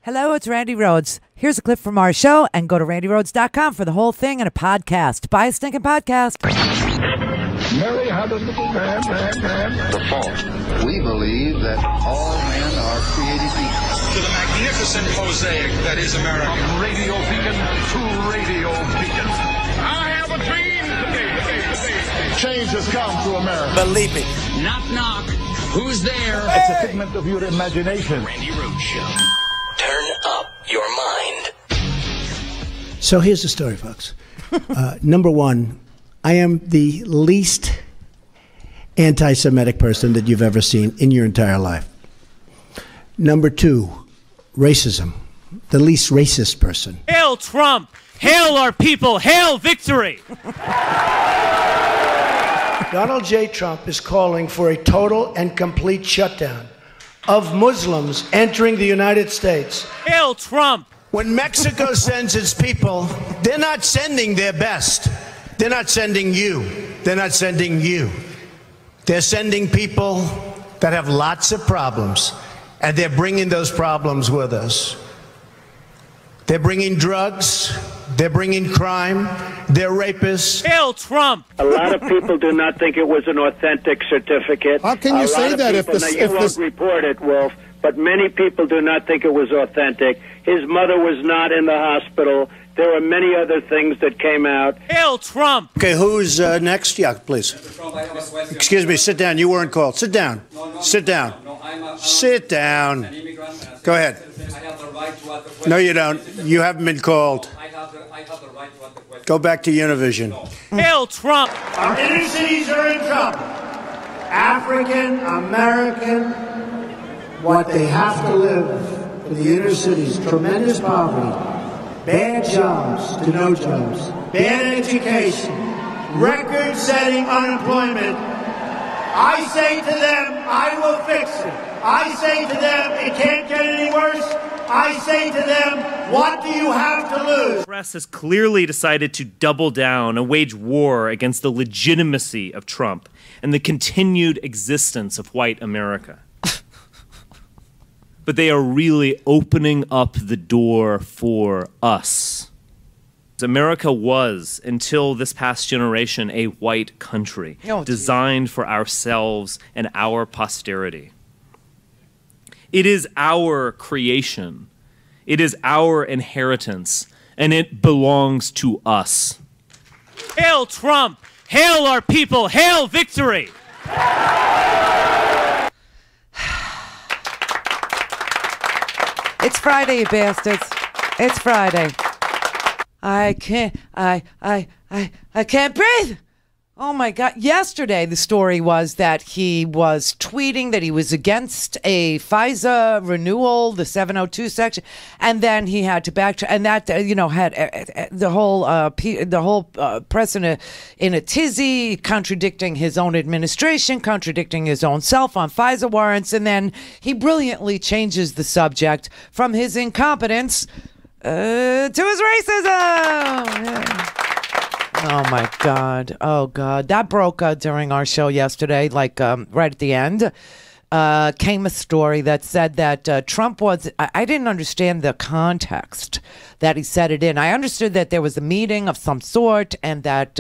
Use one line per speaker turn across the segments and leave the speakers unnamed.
Hello, it's Randi Rhodes. Here's a clip from our show, and go to randyrhodes.com for the whole thing and a podcast. Buy a stinking podcast.
Mary had a little man. The fault. We believe that all men are created equal.
To the magnificent mosaic that is America.
From radio beacon to radio beacon.
I have a dream today.
Change has come to America.
Believe it.
Knock, knock. Who's there?
It's a figment of your imagination.
Randi Rhodes Show.
Turn up your mind.
So here's the story, folks. Number one, I am the least anti-Semitic person that you've ever seen in your entire life. Number two, racism. The least racist person.
Hail Trump! Hail our people! Hail victory!
Donald J. Trump is calling for a total and complete shutdown of Muslims entering the United States.
Hail Trump!
When Mexico sends its people, they're not sending their best. They're not sending you. They're not sending you. They're sending people that have lots of problems, and they're bringing those problems with us. They're bringing drugs. They're bringing crime. They're rapists.
Hail Trump!
A lot of people do not think it was an authentic certificate.
How can you say that if this...
You won't report it, Wolf, but many people do not think it was authentic. His mother was not in the hospital. There were many other things that came out.
Hail Trump!
Okay, who's next? Yeah, please. Excuse me, sit down. You weren't called. Sit down. Sit down. Sit down. Go ahead. No, you don't. You haven't been called. Go back to Univision.
Hail Trump!
Our inner cities are in trouble. African, American, what they have to live in the inner cities, tremendous poverty, bad jobs to no jobs, bad education, record-setting unemployment. I say to them, I will fix it. I say to them, it can't get any worse. I say to them, what do you have to lose?
The press has clearly decided to double down and wage war against the legitimacy of Trump and the continued existence of white America. But they are really opening up the door for us. America was, until this past generation, a white country designed for ourselves and our posterity. It is our creation. It is our inheritance, and it belongs to us. Hail Trump! Hail our people! Hail victory!
It's Friday, you bastards. It's Friday. I can't breathe. Oh my God. Yesterday, the story was that he was tweeting that he was against a FISA renewal, the 702 section, and then he had to backtrack, and that, had the whole press in a tizzy, contradicting his own administration, contradicting his own self on FISA warrants, and then he brilliantly changes the subject from his incompetence to his racism. Yeah. Oh, my God. Oh, God. That broke during our show yesterday, right at the end. Came a story that said that Trump was... I didn't understand the context that he said it in. I understood that there was a meeting of some sort and that,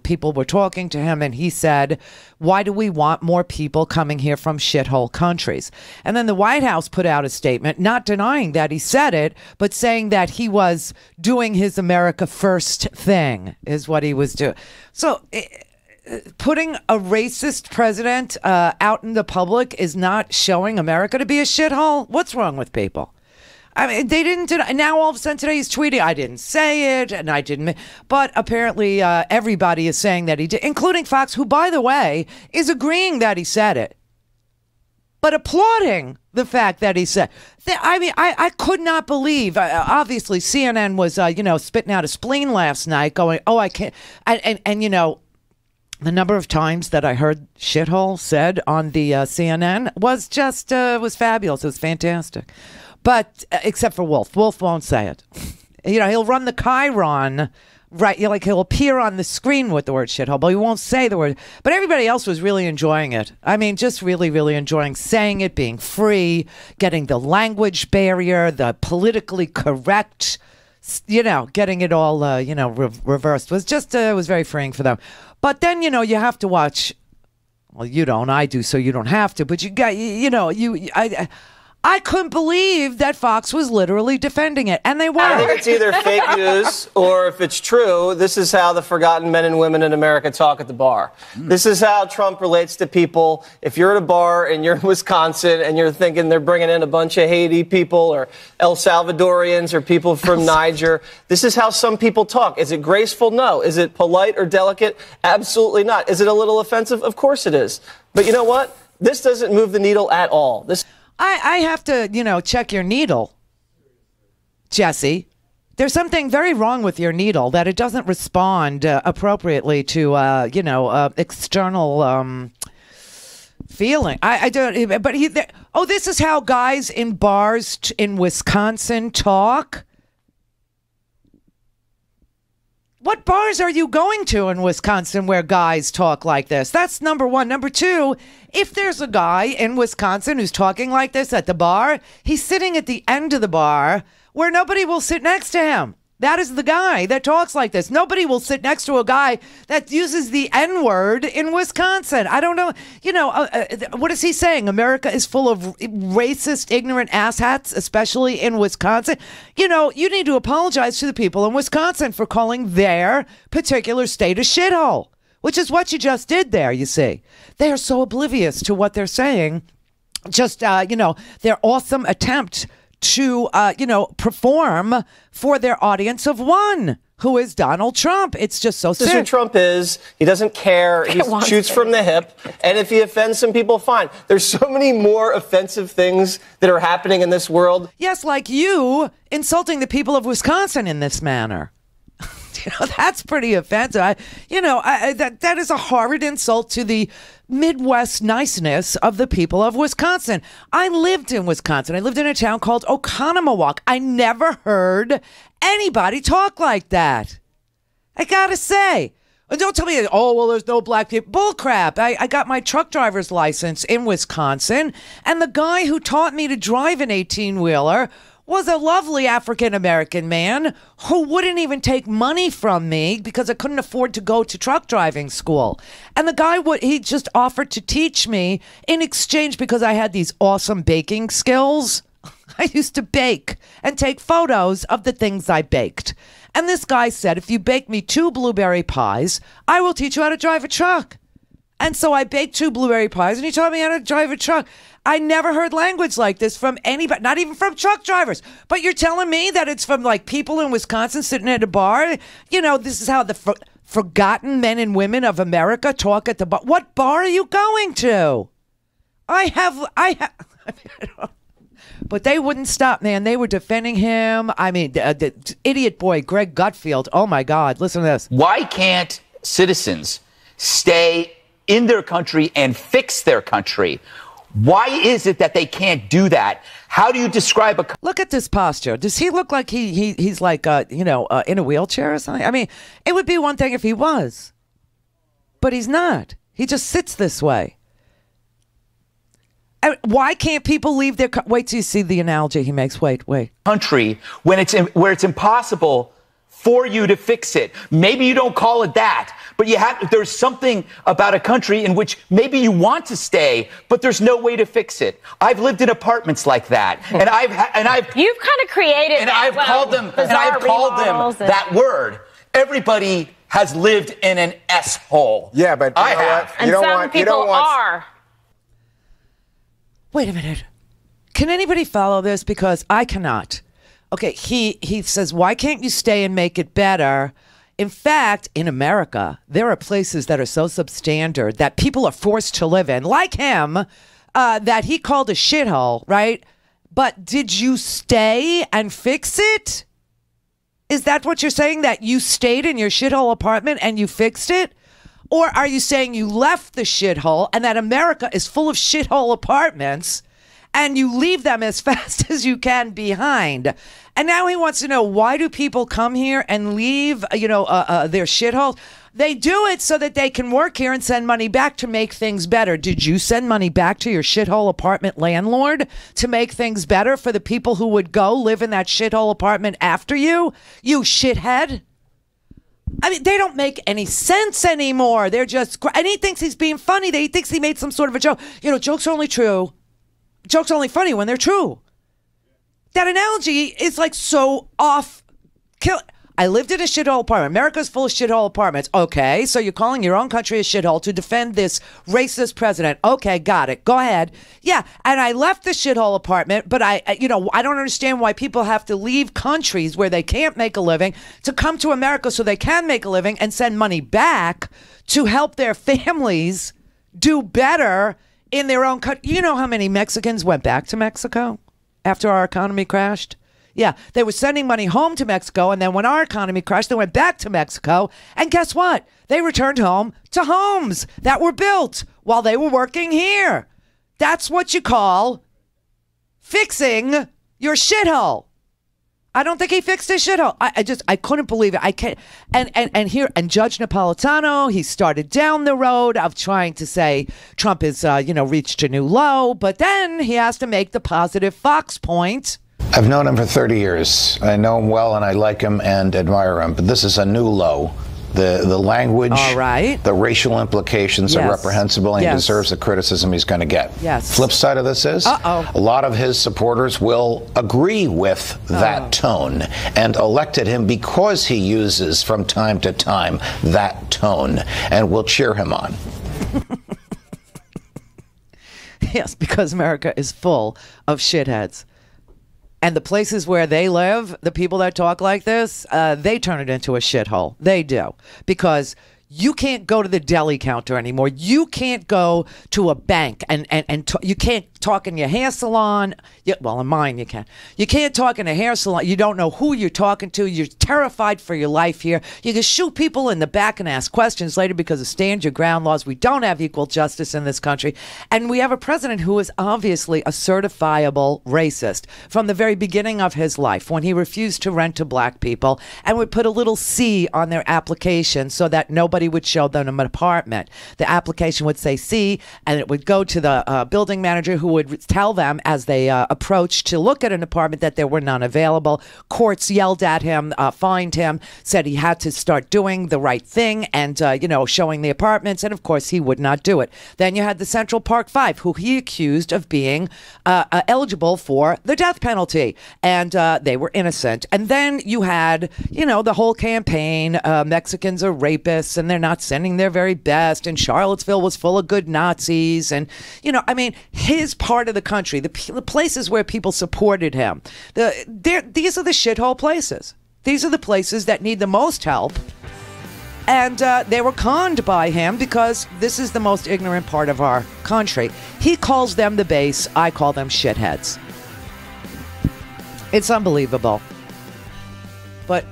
people were talking to him, and he said, why do we want more people coming here from shithole countries? And then the White House put out a statement, not denying that he said it, but saying that he was doing his America First thing, is what he was doing. So... putting a racist president out in the public is not showing America to be a shithole. What's wrong with people? I mean, they didn't do it. Now all of a sudden today he's tweeting, I didn't say it, and I didn't. But apparently everybody is saying that he did, including Fox, who, by the way, is agreeing that he said it, but applauding the fact that he said. I mean, I could not believe. Obviously, CNN was, spitting out a spleen last night, going, oh, I can't. And the number of times that I heard shithole said on the CNN was just was fabulous. It was fantastic. But except for Wolf. Wolf won't say it. He'll run the Chiron Right, like he'll appear on the screen with the word shithole, but he won't say the word. But everybody else was really enjoying it. I mean, just really, really enjoying saying it, being free, getting the language barrier, the politically correct, getting it all, reversed. It was very freeing for them. But then, you have to watch. Well, you don't. I do, so you don't have to. But you got, I couldn't believe that Fox was literally defending it, and they were.
I think it's either fake news or, if it's true, this is how the forgotten men and women in America talk at the bar. This is how Trump relates to people. If you're at a bar and you're in Wisconsin and you're thinking they're bringing in a bunch of Haiti people or El Salvadorians or people from Niger, this is how some people talk. Is it graceful? No. Is it polite or delicate? Absolutely not. Is it a little offensive? Of course it is. But you know what? This doesn't move the needle at all.
I have to, check your needle, Jesse. There's something very wrong with your needle that it doesn't respond appropriately to, external feeling. I don't. But this is how guys in bars in Wisconsin talk. What bars are you going to in Wisconsin where guys talk like this? That's number one. Number two, if there's a guy in Wisconsin who's talking like this at the bar, he's sitting at the end of the bar where nobody will sit next to him. That is the guy that talks like this. Nobody will sit next to a guy that uses the N-word in Wisconsin. I don't know. What is he saying? America is full of racist, ignorant asshats, especially in Wisconsin. You need to apologize to the people in Wisconsin for calling their particular state a shithole, which is what you just did there, you see. They are so oblivious to what they're saying. Just, their awesome attempt to, perform for their audience of one, who is Donald Trump. It's just so sick.
This is who Trump is. He doesn't care. He shoots from the hip. And if he offends some people, fine. There's so many more offensive things that are happening in this world.
Yes, like you insulting the people of Wisconsin in this manner. That's pretty offensive. That is a horrid insult to the Midwest niceness of the people of Wisconsin. I lived in Wisconsin. I lived in a town called Oconomowoc. I never heard anybody talk like that. I gotta say. And don't tell me, there's no black people. Bullcrap. I got my truck driver's license in Wisconsin, and the guy who taught me to drive an 18-wheeler was a lovely African-American man who wouldn't even take money from me because I couldn't afford to go to truck driving school. And the guy, he just offered to teach me in exchange because I had these awesome baking skills. I used to bake and take photos of the things I baked. And this guy said, if you bake me 2 blueberry pies, I will teach you how to drive a truck. And so I baked 2 blueberry pies and he taught me how to drive a truck. I never heard language like this from anybody, not even from truck drivers. But you're telling me that it's from like people in Wisconsin sitting at a bar? This is how the forgotten men and women of America talk at the bar. What bar are you going to? I have. But they wouldn't stop, man. They were defending him. I mean, the idiot boy, Greg Gutfeld. Oh, my God. Listen to this.
Why can't citizens stay in their country and fix their country? Why is it that they can't do that? How do you describe a...
Look at this posture. Does he look like he's like, in a wheelchair or something? I mean, it would be one thing if he was. But he's not. He just sits this way. And why can't people leave their... Wait till you see the analogy he makes. Wait.
Country where it's impossible for you to fix it. Maybe you don't call it that, but there's something about a country in which maybe you want to stay, but there's no way to fix it. I've lived in apartments like that, and
you've kind of created,
and I've called them that word. Everybody has lived in an S-hole.
Yeah, but
I have.
What?
And some people are.
Wait a minute. Can anybody follow this? Because I cannot. Okay, he says, why can't you stay and make it better? In fact, in America, there are places that are so substandard that people are forced to live in, like him, that he called a shithole, right? But did you stay and fix it? Is that what you're saying, that you stayed in your shithole apartment and you fixed it? Or are you saying you left the shithole and that America is full of shithole apartments and you leave them as fast as you can behind. And now he wants to know, why do people come here and leave, their shithole? They do it so that they can work here and send money back to make things better. Did you send money back to your shithole apartment landlord to make things better for the people who would go live in that shithole apartment after you? You shithead. I mean, they don't make any sense anymore. They're just, and he thinks he's being funny. He thinks he made some sort of a joke. Jokes are only true. Jokes are only funny when they're true. That analogy is like so off. I lived in a shithole apartment. America's full of shithole apartments. Okay, so you're calling your own country a shithole to defend this racist president. Okay, got it. Go ahead. Yeah, and I left the shithole apartment, but I don't understand why people have to leave countries where they can't make a living to come to America so they can make a living and send money back to help their families do better in their own country. You know how many Mexicans went back to Mexico after our economy crashed? Yeah, they were sending money home to Mexico, and then when our economy crashed, they went back to Mexico, and guess what? They returned home to homes that were built while they were working here. That's what you call fixing your shithole. I don't think he fixed his shithole. I couldn't believe it. I can't. And Judge Napolitano, he started down the road of trying to say Trump has, reached a new low, but then he has to make the positive Fox point.
I've known him for 30 years. I know him well, and I like him and admire him. But this is a new low. The language, all right, the racial implications are reprehensible, and he deserves the criticism he's going to get.
Yes.
Flip side of this is, a lot of his supporters will agree with that tone and elected him because he uses from time to time that tone, and will cheer him on.
Yes, because America is full of shitheads. And the places where they live, the people that talk like this, they turn it into a shithole. They do. Because you can't go to the deli counter anymore. You can't go to a bank and you can't talk in your hair salon. Well, in mine you can. You can't talk in a hair salon. You don't know who you're talking to. You're terrified for your life here. You can shoot people in the back and ask questions later because of stand your ground laws. We don't have equal justice in this country. And we have a president who is obviously a certifiable racist from the very beginning of his life, when he refused to rent to black people and would put a little C on their application so that nobody would show them an apartment. The application would say C, and it would go to the building manager, who would tell them as they approached to look at an apartment that there were none available. Courts yelled at him, fined him, said he had to start doing the right thing and, showing the apartments. And of course, he would not do it. Then you had the Central Park Five, who he accused of being eligible for the death penalty. And they were innocent. And then you had, the whole campaign, Mexicans are rapists and they're not sending their very best. And Charlottesville was full of good Nazis. And, his part of the country, the places where people supported him, these are the shithole places. These are the places that need the most help. And they were conned by him because this is the most ignorant part of our country. He calls them the base. I call them shitheads. It's unbelievable. But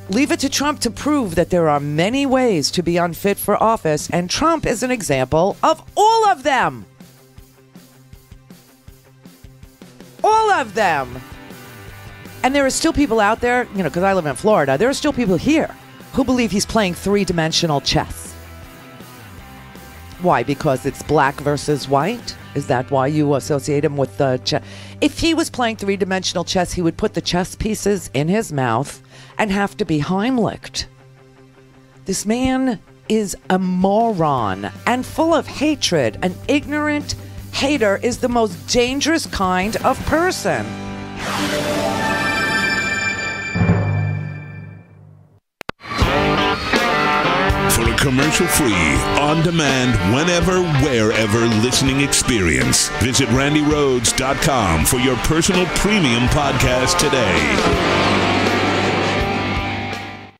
leave it to Trump to prove that there are many ways to be unfit for office, and Trump is an example of all of them. All of them. And there are still people out there, because I live in Florida, there are still people here who believe he's playing three-dimensional chess. Why? Because it's black versus white? Is that why you associate him with the chess? If he was playing three-dimensional chess, he would put the chess pieces in his mouth and have to be Heimlicked. This man is a moron and full of hatred. An ignorant hater is the most dangerous kind of person.
For a commercial-free, on-demand, whenever, wherever listening experience, visit RandiRhodes.com for your personal premium podcast today.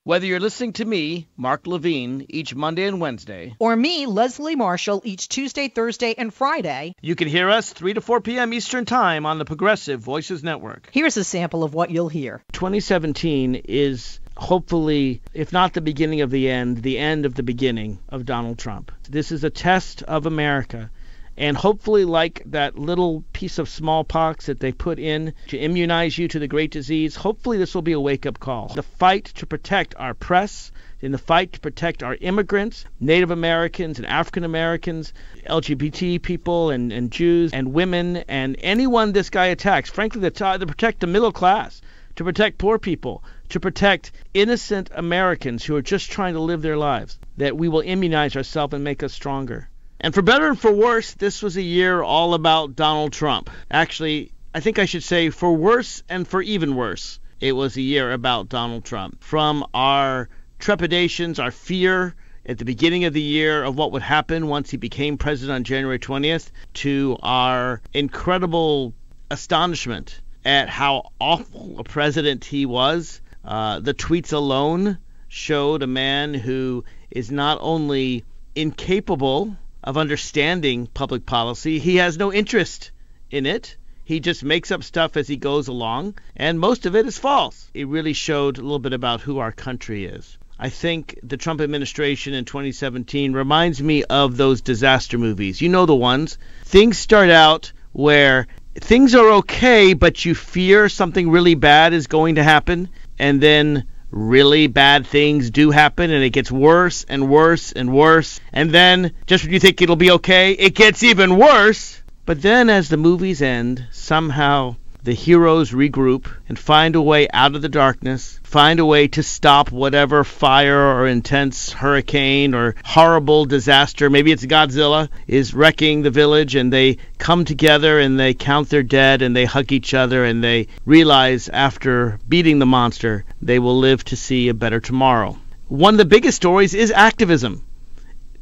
Whether you're listening to me, Mark Levine, each Monday and Wednesday,
or me, Leslie Marshall, each Tuesday, Thursday, and Friday,
you can hear us 3 to 4 p.m. Eastern Time on the Progressive Voices Network.
Here's a sample of what you'll hear.
2017 is hopefully, if not the beginning of the end of the beginning of Donald Trump. This is a test of America And hopefully, like that little piece of smallpox that they put in to immunize you to the great disease, hopefully this will be a wake-up call. The fight to protect our press, in the fight to protect our immigrants, Native Americans and African Americans, LGBT people and Jews and women and anyone this guy attacks, frankly, to protect the middle class, to protect poor people, to protect innocent Americans who are just trying to live their lives, that we will immunize ourselves and make us stronger. And for better and for worse, this was a year all about Donald Trump. Actually, I think I should say for worse and for even worse, it was a year about Donald Trump. From our trepidations, our fear at the beginning of the year of what would happen once he became president on January 20th, to our incredible astonishment at how awful a president he was. The tweets alone showed a man who is not only incapable of understanding public policy, he has no interest in it. He just makes up stuff as he goes along, and most of it is false. It really showed a little bit about who our country is. I think the Trump administration in 2017 reminds me of those disaster movies. You know the ones. Things start out where things are okay, but you fear something really bad is going to happen, and then really bad things do happen, and it gets worse and worse and worse. And then, just when you think it'll be okay, it gets even worse. But then as the movies end, somehow the heroes regroup and find a way out of the darkness, find a way to stop whatever fire or intense hurricane or horrible disaster, maybe it's Godzilla, is wrecking the village, and they come together and they count their dead and they hug each other and they realize after beating the monster they will live to see a better tomorrow. One of the biggest stories is activism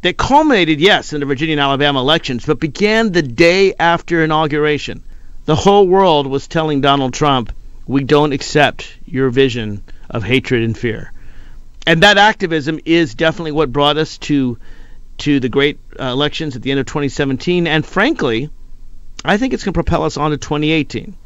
that culminated, yes, in the Virginia and Alabama elections, but began the day after inauguration. The whole world was telling Donald Trump, we don't accept your vision of hatred and fear. And that activism is definitely what brought us to the great elections at the end of 2017. And frankly, I think it's going to propel us on to 2018.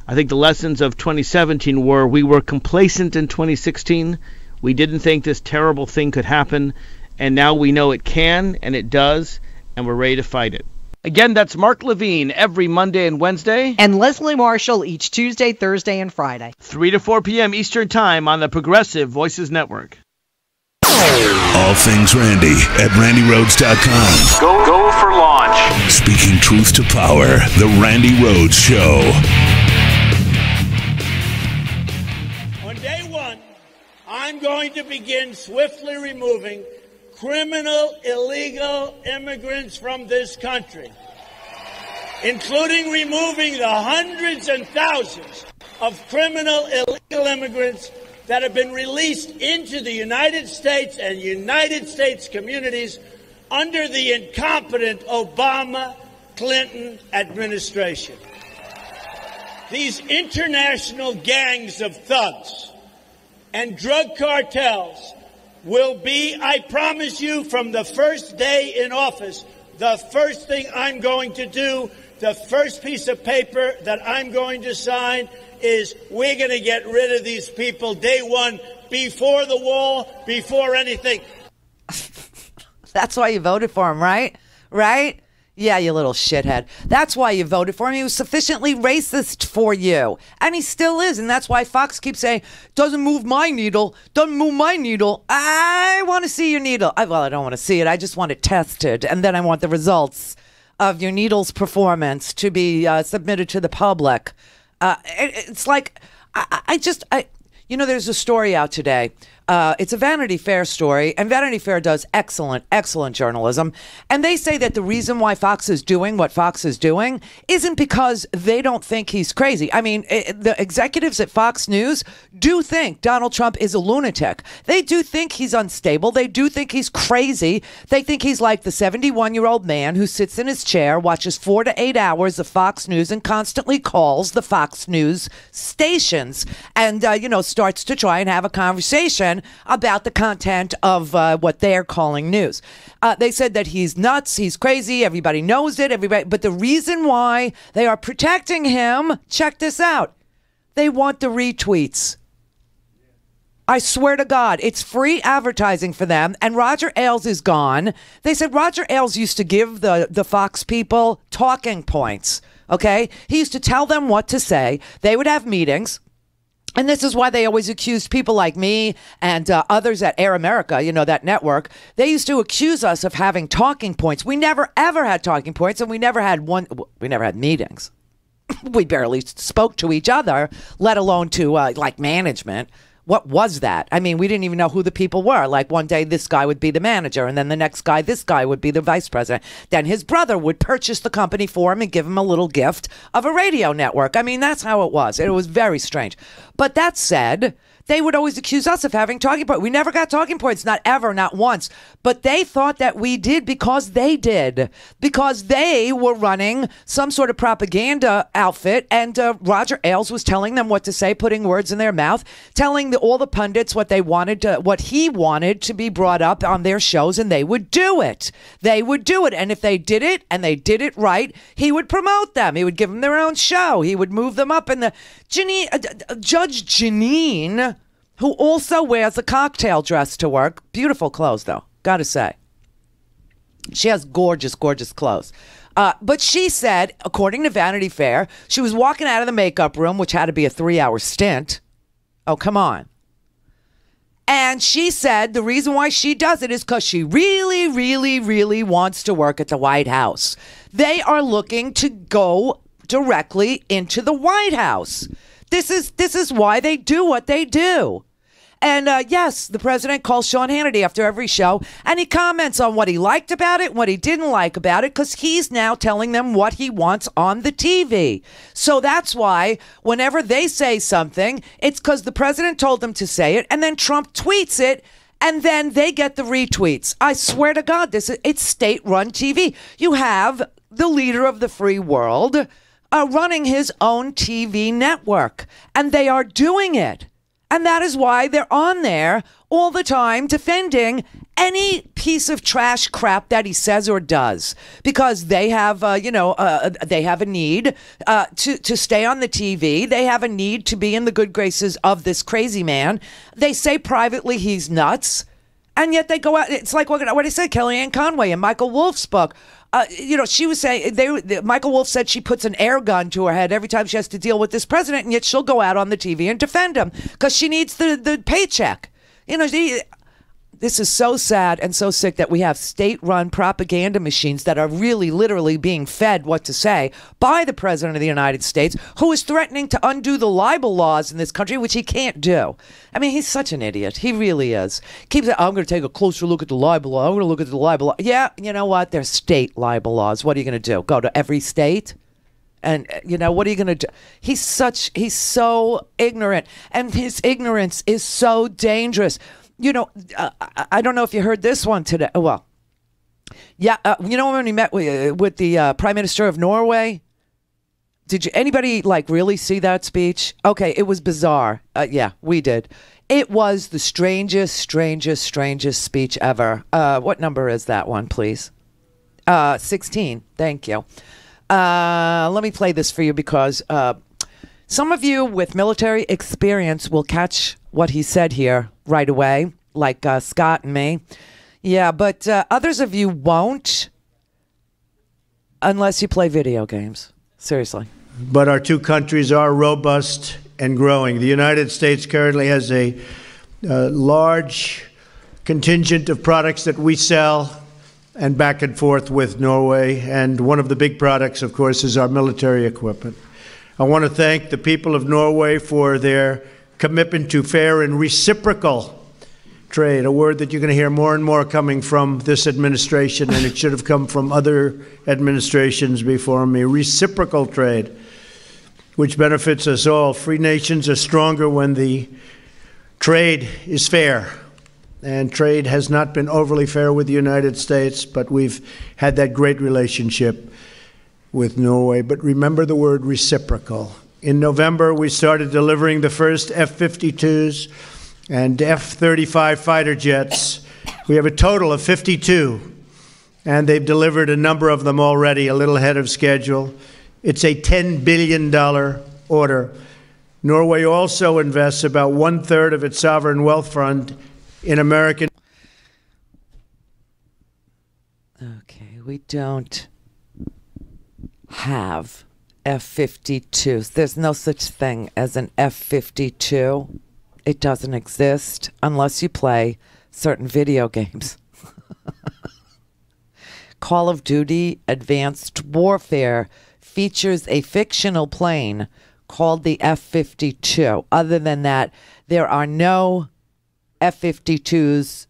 I think the lessons of 2017 were we were complacent in 2016. We didn't think this terrible thing could happen. And now we know it can, and it does, and we're ready to fight it. Again, that's Mark Levine every Monday and Wednesday.
And Leslie Marshall each Tuesday, Thursday, and Friday.
3 to 4 p.m. Eastern Time on the Progressive Voices Network.
All things Randi at RandiRhodes.com.
Go for launch.
Speaking truth to power, the Randi Rhodes Show.
On day one, I'm going to begin swiftly removing criminal, illegal immigrants from this country, including removing the hundreds and thousands of criminal, illegal immigrants that have been released into the United States and United States communities under the incompetent Obama-Clinton administration. These international gangs of thugs and drug cartels will be, I promise you, from the first day in office, the first thing I'm going to do, the first piece of paper that I'm going to sign is we're going to get rid of these people day one, before the wall, before anything.
That's why you voted for him, right? Right? Yeah, you little shithead. That's why you voted for him. He was sufficiently racist for you. And he still is. And that's why Fox keeps saying, doesn't move my needle. Doesn't move my needle. I want to see your needle. I don't want to see it. I just want it tested. And then I want the results of your needle's performance to be submitted to the public. It's like, there's a story out today. It's a Vanity Fair story, and Vanity Fair does excellent journalism. And they say that the reason why Fox is doing what Fox is doing isn't because they don't think he's crazy. I mean, the executives at Fox News do think Donald Trump is a lunatic. They do think he's unstable. They do think he's crazy. They think he's like the 71-year-old man who sits in his chair, watches 4 to 8 hours of Fox News, and constantly calls the Fox News stations and, starts to try and have a conversation about the content of what they're calling news. They said that he's nuts, he's crazy, everybody knows it, but the reason why they are protecting him, check this out, they want the retweets. I swear to God, it's free advertising for them. And Roger Ailes is gone. They said Roger Ailes used to give the Fox people talking points. Okay? He used to tell them what to say. They would have meetings. And this is why they always accused people like me and others at Air America, you know, that network. They used to accuse us of having talking points. We never, ever had talking points, and we never had meetings. We barely spoke to each other, let alone to, like, management. What was that? I mean, we didn't even know who the people were. Like, one day this guy would be the manager, and then the next guy, this guy would be the vice president. Then his brother would purchase the company for him and give him a little gift of a radio network. I mean, that's how it was. It was very strange. But that said, they would always accuse us of having talking points. We never got talking points, not ever, not once. But they thought that we did because they did. Because they were running some sort of propaganda outfit, and Roger Ailes was telling them what to say, putting words in their mouth, telling all the pundits what they wanted, what he wanted to be brought up on their shows, and they would do it. They would do it. And if they did it, and they did it right, he would promote them. He would give them their own show. He would move them up. And Judge Jeanine, who also wears a cocktail dress to work. Beautiful clothes, though, gotta say. She has gorgeous, gorgeous clothes. But she said, according to Vanity Fair, she was walking out of the makeup room, which had to be a 3-hour stint. Oh, come on. And she said the reason why she does it is because she really, really, really wants to work at the White House. They are looking to go directly into the White House. This is why they do what they do. And yes, the president calls Sean Hannity after every show, and he comments on what he liked about it, what he didn't like about it, because he's now telling them what he wants on the TV. So that's why whenever they say something, it's because the president told them to say it, and then Trump tweets it, and then they get the retweets. I swear to God, it's state-run TV. You have the leader of the free world running his own TV network, and they are doing it. And that is why they're on there all the time defending any piece of trash crap that he says or does, because they have, they have a need to stay on the TV. They have a need to be in the good graces of this crazy man. They say privately he's nuts, and yet they go out. It's like what I said, Kellyanne Conway in Michael Wolff's book. She was saying, Michael Wolff said she puts an air gun to her head every time she has to deal with this president, and yet she'll go out on the TV and defend him because she needs the paycheck. This is so sad and so sick that we have state-run propaganda machines that are really literally being fed what to say by the president of the United States, who is threatening to undo the libel laws in this country, which he can't do. I mean, he's such an idiot. He really is. Keeps saying, I'm going to take a closer look at the libel law. I'm going to look at the libel law. Yeah, you know what? They're state libel laws. What are you going to do? Go to every state? And, what are you going to do? He's so ignorant. And his ignorance is so dangerous. I don't know if you heard this one today. Well, yeah, when he met with the Prime Minister of Norway? Did anybody really see that speech? Okay, it was bizarre. Yeah, we did. It was the strangest speech ever. What number is that one, please? 16. Thank you. Let me play this for you because some of you with military experience will catch what he said here right away, like Scott and me. Yeah, but others of you won't unless you play video games. Seriously.
But our two countries are robust and growing. The United States currently has a large contingent of products that we sell and back and forth with Norway. And one of the big products, of course, is our military equipment. I want to thank the people of Norway for their commitment to fair and reciprocal trade, a word that you're going to hear more and more coming from this administration, and it should have come from other administrations before me. Reciprocal trade, which benefits us all. Free nations are stronger when the trade is fair. And trade has not been overly fair with the United States, but we've had that great relationship with Norway. But remember the word reciprocal. In November, we started delivering the first F-52s and F-35 fighter jets. We have a total of 52, and they've delivered a number of them already, a little ahead of schedule. It's a $10 billion order. Norway also invests about 1/3 of its sovereign wealth fund in American.
Okay, we don't have F-52s. There's no such thing as an F-52. It doesn't exist unless you play certain video games. Call of Duty Advanced Warfare features a fictional plane called the F-52. Other than that, there are no F-52s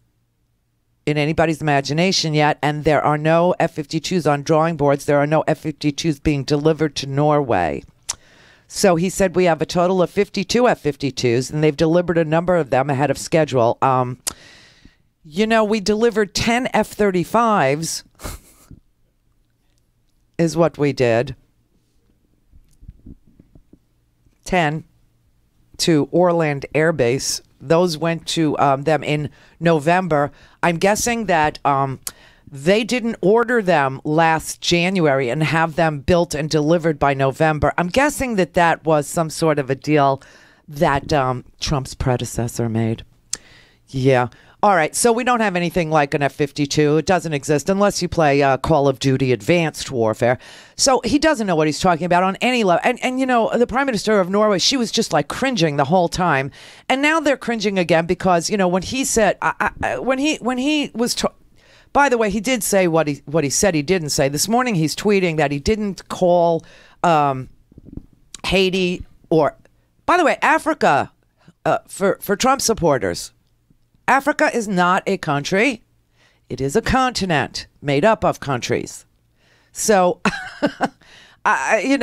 in anybody's imagination yet, and there are no F-52s on drawing boards. There are no F-52s being delivered to Norway. So he said we have a total of 52 F-52s, and they've delivered a number of them ahead of schedule. We delivered 10 F-35s is what we did. 10 to Orland Air Base. Those went to them in November. I'm guessing that they didn't order them last January and have them built and delivered by November. I'm guessing that that was some sort of a deal that Trump's predecessor made. Yeah. All right. So we don't have anything like an F-52. It doesn't exist unless you play Call of Duty Advanced Warfare. So he doesn't know what he's talking about on any level. And the Prime Minister of Norway, she was just like cringing the whole time. And now they're cringing again because, when he said, when he was, by the way, he did say what he said he didn't say. This morning he's tweeting that he didn't call Haiti or, by the way, Africa for Trump supporters. Africa is not a country. It is a continent made up of countries. So, he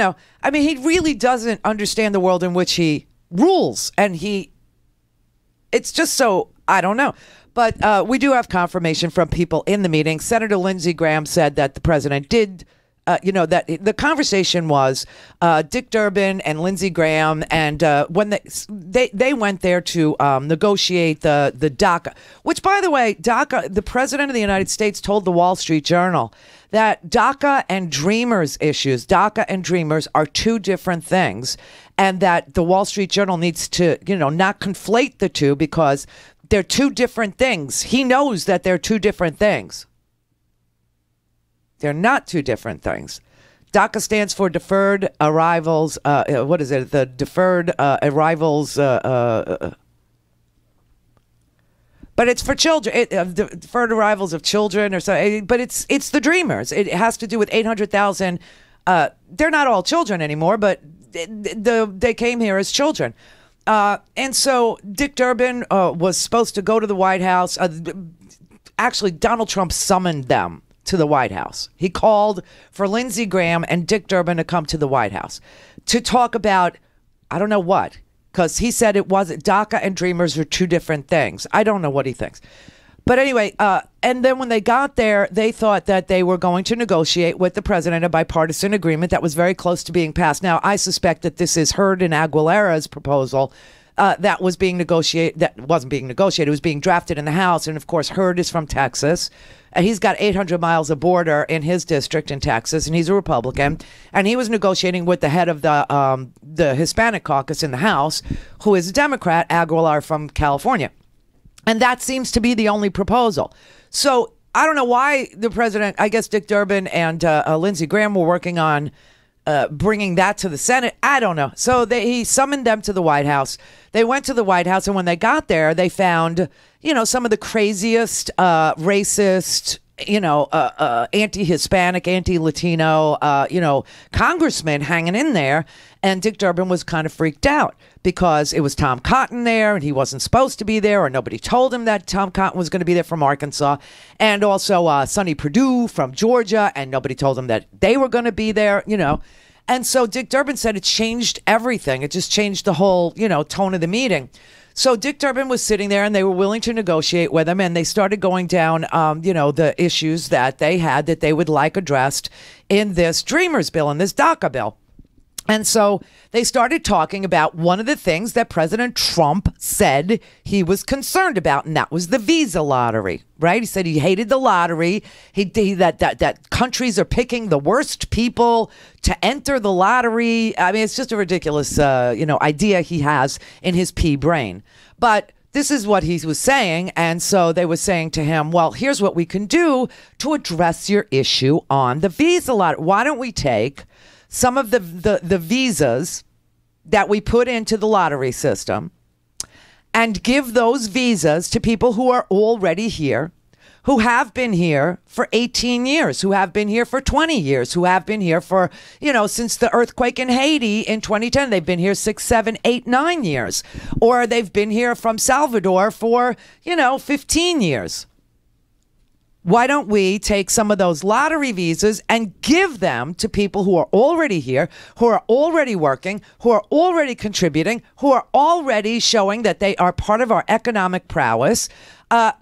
really doesn't understand the world in which he rules. And it's just so, I don't know. But we do have confirmation from people in the meeting. Senator Lindsey Graham said that the president did that the conversation was Dick Durbin and Lindsey Graham, and when they went there to negotiate the DACA, which, by the way, DACA, the president of the United States told the Wall Street Journal that DACA and Dreamers issues, DACA and Dreamers are two different things, and that the Wall Street Journal needs to, not conflate the two because they're two different things. He knows that they're two different things. They're not two different things. DACA stands for Deferred Arrivals. What is it? The Deferred Arrivals. But it's for children. Deferred Arrivals of Children or so. But it's the Dreamers. It has to do with 800,000. They're not all children anymore, but they came here as children. And so Dick Durbin was supposed to go to the White House. Actually, Donald Trump summoned them to the White House. He called for Lindsey Graham and Dick Durbin to come to the White House to talk about, I don't know what, because he said it wasn't, DACA and Dreamers are two different things. I don't know what he thinks. But anyway, and then when they got there, they thought that they were going to negotiate with the president a bipartisan agreement that was very close to being passed. Now, I suspect that this is Hurd and Aguilera's proposal that was being negotiated, that wasn't being negotiated, it was being drafted in the House. And of course, Hurd is from Texas. He's got 800 miles of border in his district in Texas, and he's a Republican. And he was negotiating with the head of the Hispanic caucus in the House, who is a Democrat, Aguilar from California. And that seems to be the only proposal. So I don't know why the president, I guess Dick Durbin and Lindsey Graham were working on bringing that to the Senate. I don't know. So he summoned them to the White House. They went to the White House, and when they got there, they found, some of the craziest, racist, anti-Hispanic, anti-Latino, congressmen hanging in there. And Dick Durbin was kind of freaked out because it was Tom Cotton there, and he wasn't supposed to be there, or nobody told him that Tom Cotton was going to be there from Arkansas, and also Sonny Perdue from Georgia, and nobody told him that they were going to be there, And so Dick Durbin said it changed everything. It just changed the whole, tone of the meeting. So Dick Durbin was sitting there, and they were willing to negotiate with him, and they started going down, the issues that they had that they would like addressed in this Dreamers bill, in this DACA bill. And so they started talking about one of the things that President Trump said he was concerned about, and that was the visa lottery, right? He said he hated the lottery. That countries are picking the worst people to enter the lottery. I mean, it's just a ridiculous, idea he has in his pea brain. But this is what he was saying. And so they were saying to him, well, here's what we can do to address your issue on the visa lottery. Why don't we take some of the visas that we put into the lottery system and give those visas to people who are already here, who have been here for 18 years, who have been here for 20 years, who have been here for, since the earthquake in Haiti in 2010. They've been here 6, 7, 8, 9 years. Or they've been here from Salvador for, 15 years. Why don't we take some of those lottery visas and give them to people who are already here, who are already working, who are already contributing, who are already showing that they are part of our economic prowess,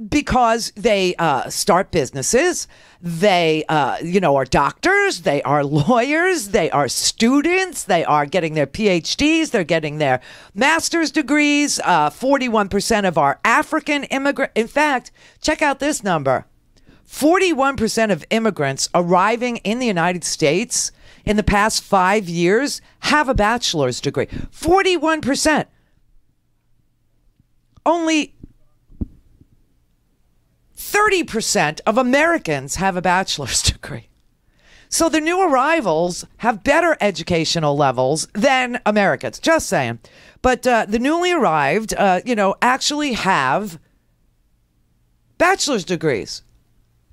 because they start businesses, they are doctors, they are lawyers, they are students, they are getting their PhDs, they're getting their master's degrees. 41% of our African immigrants. In fact, check out this number. 41% of immigrants arriving in the United States in the past 5 years have a bachelor's degree. 41%. Only 30% of Americans have a bachelor's degree. So the new arrivals have better educational levels than Americans. Just saying. But the newly arrived, actually have bachelor's degrees.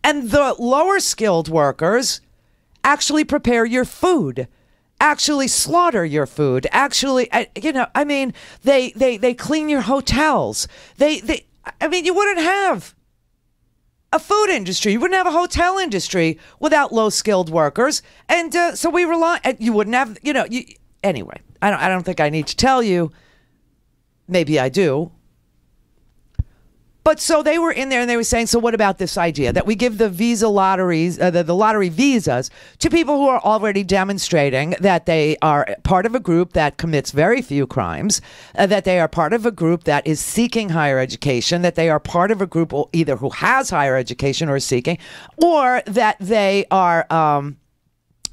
And the lower skilled workers actually prepare your food, actually slaughter your food, actually, they clean your hotels. You wouldn't have a food industry. You wouldn't have a hotel industry without low skilled workers. And so we rely, you wouldn't have, anyway, I don't think I need to tell you. Maybe I do. But so they were in there and they were saying, so what about this idea that we give the visa lotteries, the lottery visas to people who are already demonstrating that they are part of a group that commits very few crimes, that they are part of a group that is seeking higher education, that they are part of a group either who has higher education or is seeking, or that they are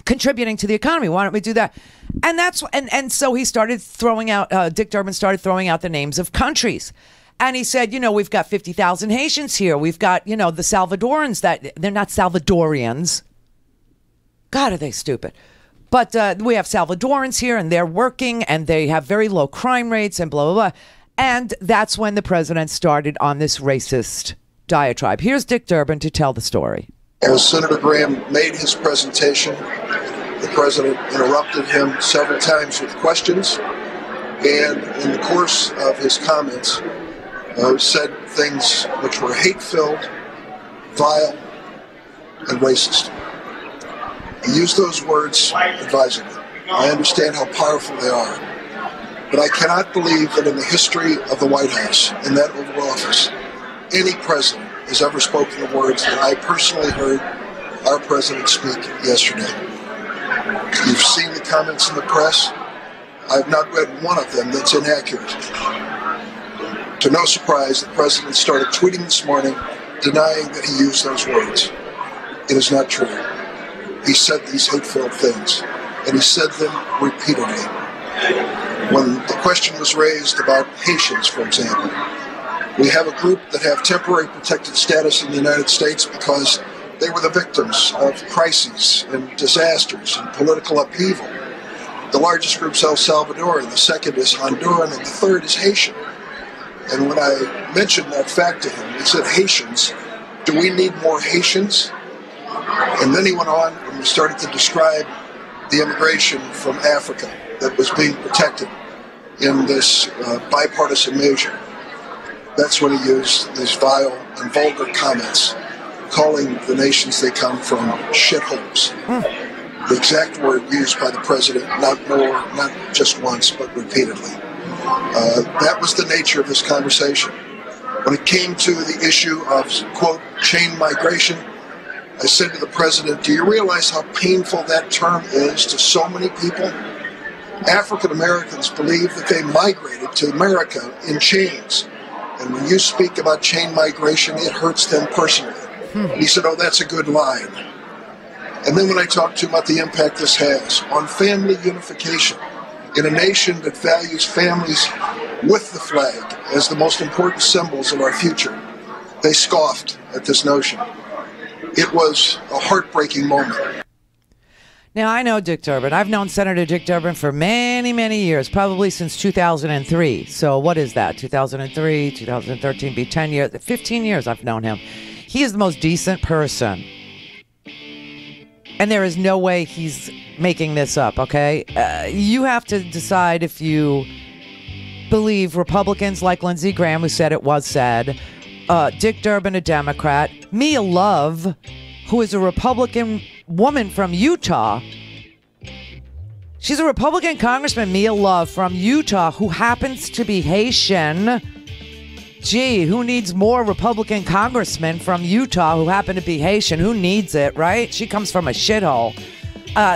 contributing to the economy. Why don't we do that? And and so he started throwing out, Dick Durbin started throwing out the names of countries. And he said, we've got 50,000 Haitians here. We've got, the Salvadorans that they're not Salvadorians. God, are they stupid. But we have Salvadorans here and they're working and they have very low crime rates and blah, blah, blah. And that's when the president started on this racist diatribe. Here's Dick Durbin to tell the story.
As Senator Graham made his presentation, the president interrupted him several times with questions. And in the course of his comments, said things which were hate-filled, vile, and racist. He used those words advisedly. I understand how powerful they are. But I cannot believe that in the history of the White House, in that Oval Office, any president has ever spoken the words that I personally heard our president speak yesterday. You've seen the comments in the press. I've not read one of them that's inaccurate. To no surprise, the president started tweeting this morning denying that he used those words. It is not true. He said these hate-filled things, and he said them repeatedly. When the question was raised about Haitians, for example, we have a group that have temporary protected status in the United States because they were the victims of crises and disasters and political upheaval. The largest group is El Salvador, and the second is Honduran, and the third is Haitian. And when I mentioned that fact to him, he said, Haitians, do we need more Haitians? And then he went on and we started to describe the immigration from Africa that was being protected in this bipartisan measure. That's when he used these vile and vulgar comments, calling the nations they come from shitholes. The exact word used by the president, not just once, but repeatedly. That was the nature of this conversation. When it came to the issue of, quote, chain migration, I said to the president, do you realize how painful that term is to so many people? African Americans believe that they migrated to America in chains. And when you speak about chain migration, it hurts them personally. And he said, oh, that's a good line. And then when I talked to him about the impact this has on family unification in a nation that values families with the flag as the most important symbols of our future, they scoffed at this notion. It was a heartbreaking moment.
Now, I know Dick Durbin. I've known Senator Dick Durbin for many, many years, probably since 2003. So what is that? 2003, 2013, be 10 years, 15 years I've known him. He is the most decent person. And there is no way he's making this up, okay? You have to decide if you believe Republicans like Lindsey Graham, who said it was said, Dick Durbin, a Democrat, Mia Love, who is a Republican woman from Utah. She's a Republican Congressman, Mia Love, from Utah, who happens to be Haitian. Gee, who needs more Republican congressmen from Utah who happen to be Haitian? Who needs it, right? She comes from a shithole.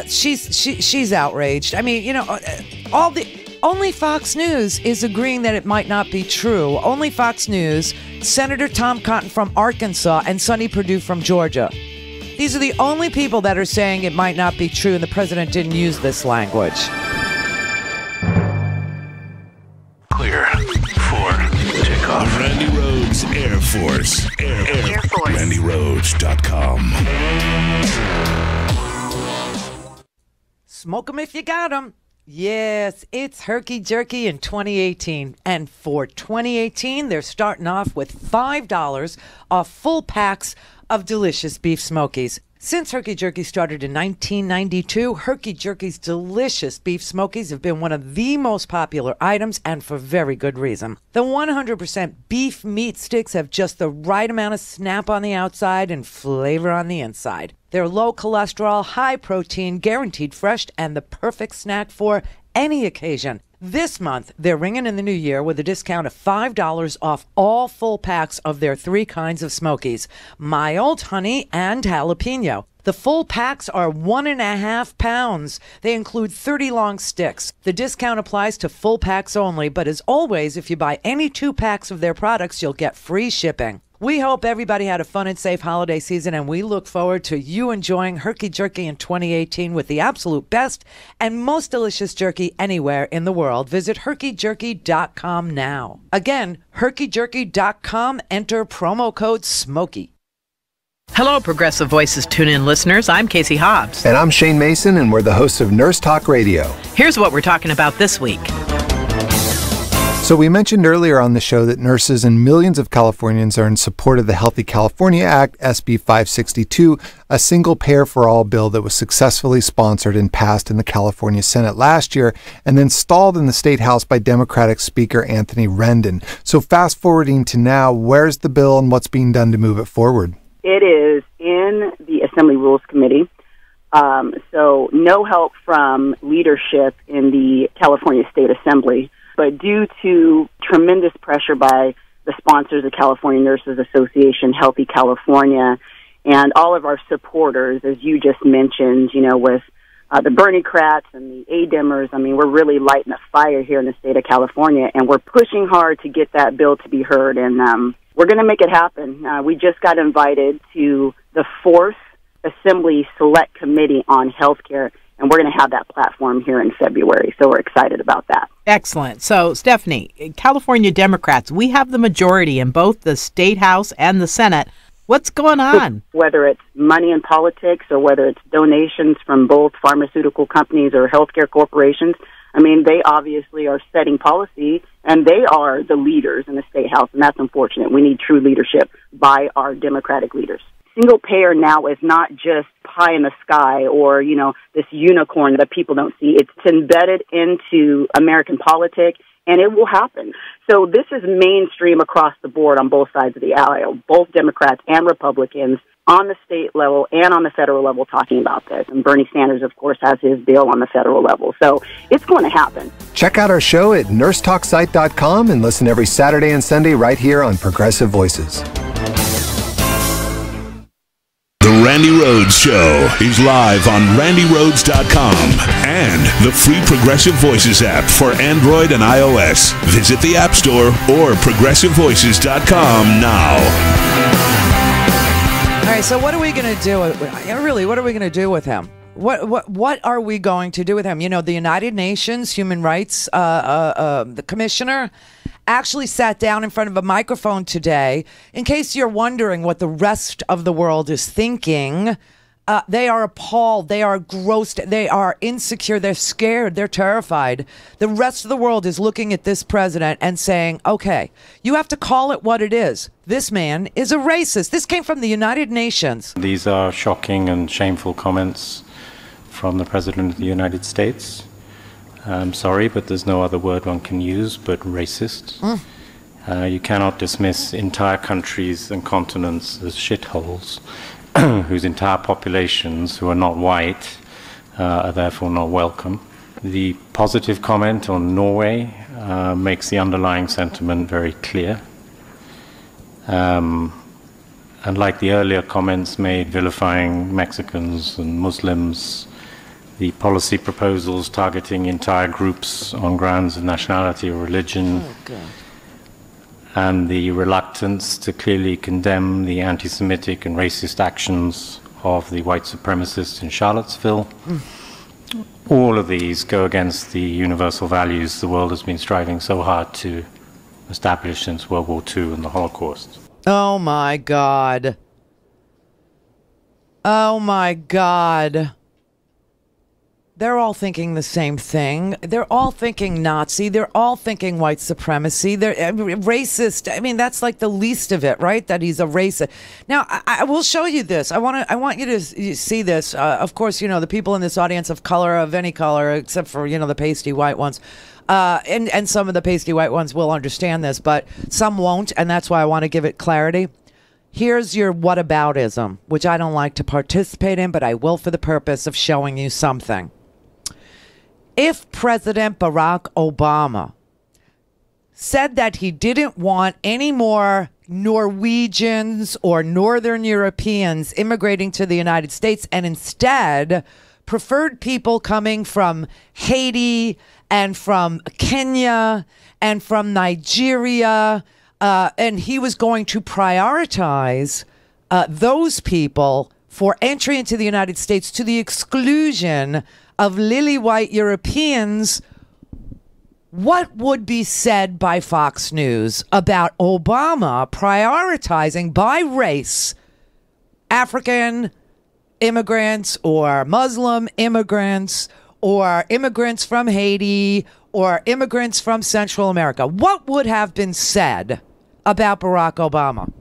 She's outraged. I mean, you know, only Fox News is agreeing that it might not be true. Only Fox News, Senator Tom Cotton from Arkansas, and Sonny Perdue from Georgia. These are the only people that are saying it might not be true, and the president didn't use this language.
Clear for takeoff. The Randi Rhodes Air Force. Air Force. RandiRhodes.com.
Smoke 'em if you got 'em. Yes, it's Herky Jerky in 2018. And for 2018, they're starting off with $5 off full packs of delicious beef smokies. Since Herky Jerky started in 1992, Herky Jerky's delicious beef smokies have been one of the most popular items, and for very good reason. The 100% beef meat sticks have just the right amount of snap on the outside and flavor on the inside. They're low cholesterol, high protein, guaranteed fresh, and the perfect snack for any occasion. This month, they're ringing in the new year with a discount of $5 off all full packs of their 3 kinds of smokies, mild, honey, and jalapeno. The full packs are 1.5 pounds. They include 30 long sticks. The discount applies to full packs only, but as always, if you buy any 2 packs of their products, you'll get free shipping. We hope everybody had a fun and safe holiday season, and we look forward to you enjoying Herky Jerky in 2018 with the absolute best and most delicious jerky anywhere in the world. Visit herkyjerky.com now. Again, herkyjerky.com, enter promo code SMOKY.
Hello, Progressive Voices tune-in listeners. I'm Casey Hobbs.
And I'm Shane Mason, and we're the hosts of Nurse Talk Radio.
Here's what we're talking about this week.
So we mentioned earlier on the show that nurses and millions of Californians are in support of the Healthy California Act, SB 562, a single payer for all bill that was successfully sponsored and passed in the California Senate last year and then stalled in the State House by Democratic Speaker Anthony Rendon. So fast forwarding to now, where's the bill and what's being done to move it forward?
It is in the Assembly Rules Committee. So no help from leadership in the California State Assembly. But due to tremendous pressure by the sponsors of California Nurses Association, Healthy California, and all of our supporters, as you just mentioned, you know, with the Bernie-crats and the A-Demmers, I mean, we're really lighting a fire here in the state of California, and we're pushing hard to get that bill to be heard, and we're going to make it happen. We just got invited to the 4th Assembly Select Committee on Healthcare, and we're going to have that platform here in February, so we're excited about that.
Excellent. So, Stephanie, California Democrats, we have the majority in both the State House and the Senate. What's going on?
Whether it's money in politics or whether it's donations from both pharmaceutical companies or healthcare corporations, I mean, they obviously are setting policy, and they are the leaders in the State House, and that's unfortunate. We need true leadership by our Democratic leaders. Single payer now is not just pie in the sky or, you know, this unicorn that people don't see. It's embedded into American politics, and it will happen. So this is mainstream across the board on both sides of the aisle, both Democrats and Republicans on the state level and on the federal level talking about this. And Bernie Sanders, of course, has his bill on the federal level. So it's going to happen.
Check out our show at nursetalksite.com and listen every Saturday and Sunday right here on Progressive Voices.
Randi Rhodes Show is live on RandiRhodes.com and the free Progressive Voices app for Android and iOS. Visit the App Store or ProgressiveVoices.com now.
All right, so what are we going to do? Really, what are we going to do with him? What are we going to do with him? You know, the United Nations Human Rights the commissioner actually sat down in front of a microphone today. In case you're wondering what the rest of the world is thinking, they are appalled, they are grossed, they are insecure, they're scared, they're terrified. The rest of the world is looking at this president and saying, okay, you have to call it what it is. This man is a racist. This came from the United Nations.
These are shocking and shameful comments from the President of the United States. I'm sorry, but there's no other word one can use but racist. You cannot dismiss entire countries and continents as shitholes, whose entire populations, who are not white, are therefore not welcome. The positive comment on Norway makes the underlying sentiment very clear. And like the earlier comments made vilifying Mexicans and Muslims, the policy proposals targeting entire groups on grounds of nationality or religion, and the reluctance to clearly condemn the anti-Semitic and racist actions of the white supremacists in Charlottesville. All of these go against the universal values the world has been striving so hard to establish since World War II and the Holocaust.
Oh my God. Oh my God. They're all thinking the same thing. They're all thinking Nazi. They're all thinking white supremacy. They're racist. I mean, that's like the least of it, right? That he's a racist. Now, I will show you this. I want you to see this. Of course, you know, the people in this audience of color, of any color, except for, you know, the pasty white ones. And some of the pasty white ones will understand this, but some won't. And that's why I want to give it clarity. Here's your whataboutism, which I don't like to participate in, but I will for the purpose of showing you something. If President Barack Obama said that he didn't want any more Norwegians or Northern Europeans immigrating to the United States and instead preferred people coming from Haiti and from Kenya and from Nigeria, and he was going to prioritize those people for entry into the United States to the exclusion of lily white Europeans, what would be said by Fox News about Obama prioritizing by race African immigrants or Muslim immigrants or immigrants from Haiti or immigrants from Central America? What would have been said about Barack Obama?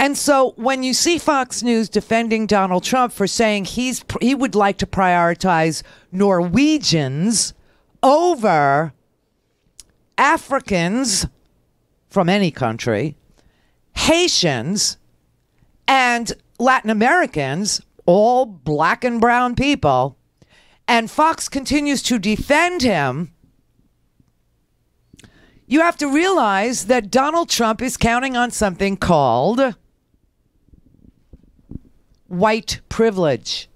And so when you see Fox News defending Donald Trump for saying he would like to prioritize Norwegians over Africans from any country, Haitians, and Latin Americans, all black and brown people, and Fox continues to defend him, you have to realize that Donald Trump is counting on something called white privilege.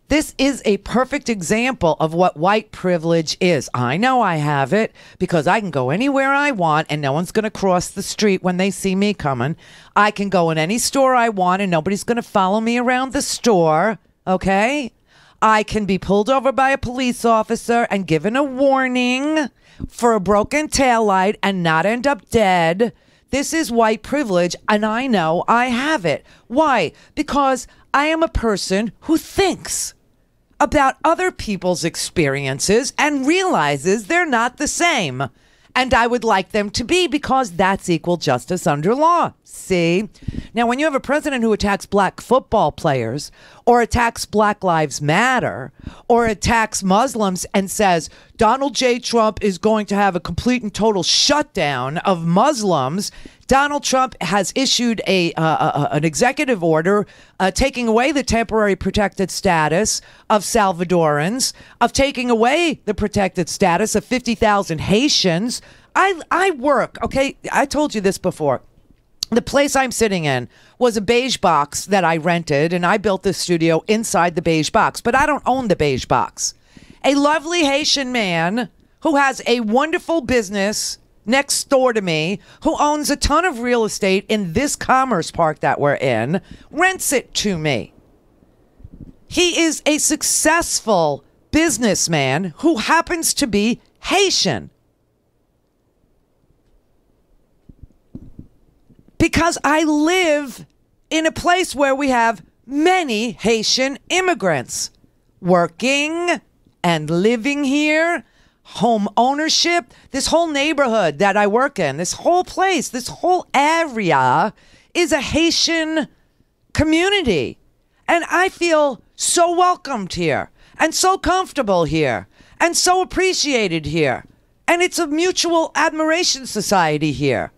This is a perfect example of what white privilege is. I know I have it because I can go anywhere I want and no one's going to cross the street when they see me coming. I can go in any store I want and nobody's going to follow me around the store, okay? I can be pulled over by a police officer and given a warning for a broken taillight and not end up dead. This is white privilege, and I know I have it. Why? Because I am a person who thinks about other people's experiences and realizes they're not the same. And I would like them to be, because that's equal justice under law. See? Now, when you have a president who attacks black football players or attacks Black Lives Matter or attacks Muslims and says Donald J. Trump is going to have a complete and total shutdown of Muslims, Donald Trump has issued an executive order taking away the temporary protected status of Salvadorans, of taking away the protected status of 50,000 Haitians. I work, okay, I told you this before. The place I'm sitting in was a beige box that I rented, and I built this studio inside the beige box, but I don't own the beige box. A lovely Haitian man who has a wonderful business next door to me, who owns a ton of real estate in this commerce park that we're in, rents it to me. He is a successful businessman who happens to be Haitian. Because I live in a place where we have many Haitian immigrants working and living here, home ownership. This whole neighborhood that I work in, this whole place, this whole area is a Haitian community. And I feel so welcomed here and so comfortable here and so appreciated here. And it's a mutual admiration society here.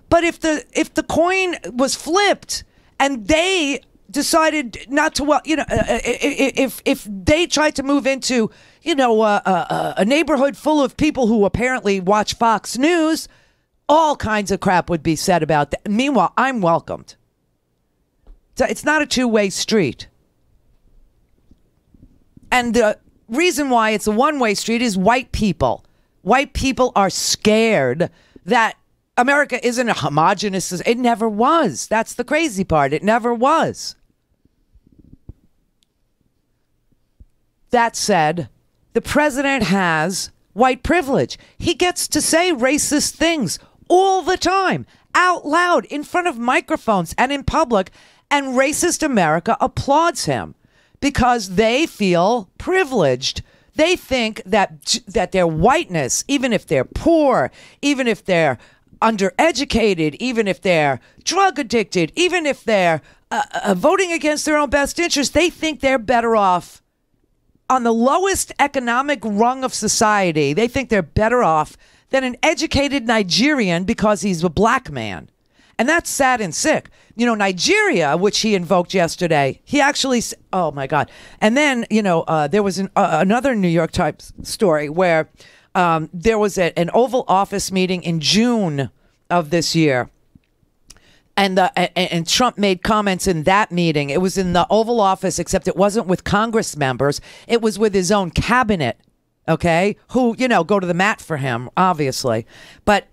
But if the coin was flipped and they decided not to, if they tried to move into, a neighborhood full of people who apparently watch Fox News, all kinds of crap would be said about that. Meanwhile, I'm welcomed. So it's not a two-way street. And the reason why it's a one-way street is white people. White people are scared that America isn't a homogenous. It never was. That's the crazy part. It never was. That said, the president has white privilege. He gets to say racist things all the time, out loud, in front of microphones and in public, and racist America applauds him because they feel privileged. They think that their whiteness, even if they're poor, even if they're undereducated, even if they're drug addicted, even if they're voting against their own best interest, they think they're better off on the lowest economic rung of society. They think they're better off than an educated Nigerian because he's a black man. And that's sad and sick. Nigeria, which he invoked yesterday, he actually, oh my God. And then, there was another New York Times story where there was an Oval Office meeting in June of this year. And Trump made comments in that meeting. It was in the Oval Office, except it wasn't with Congress members. It was with his own cabinet, okay, who, go to the mat for him, obviously. But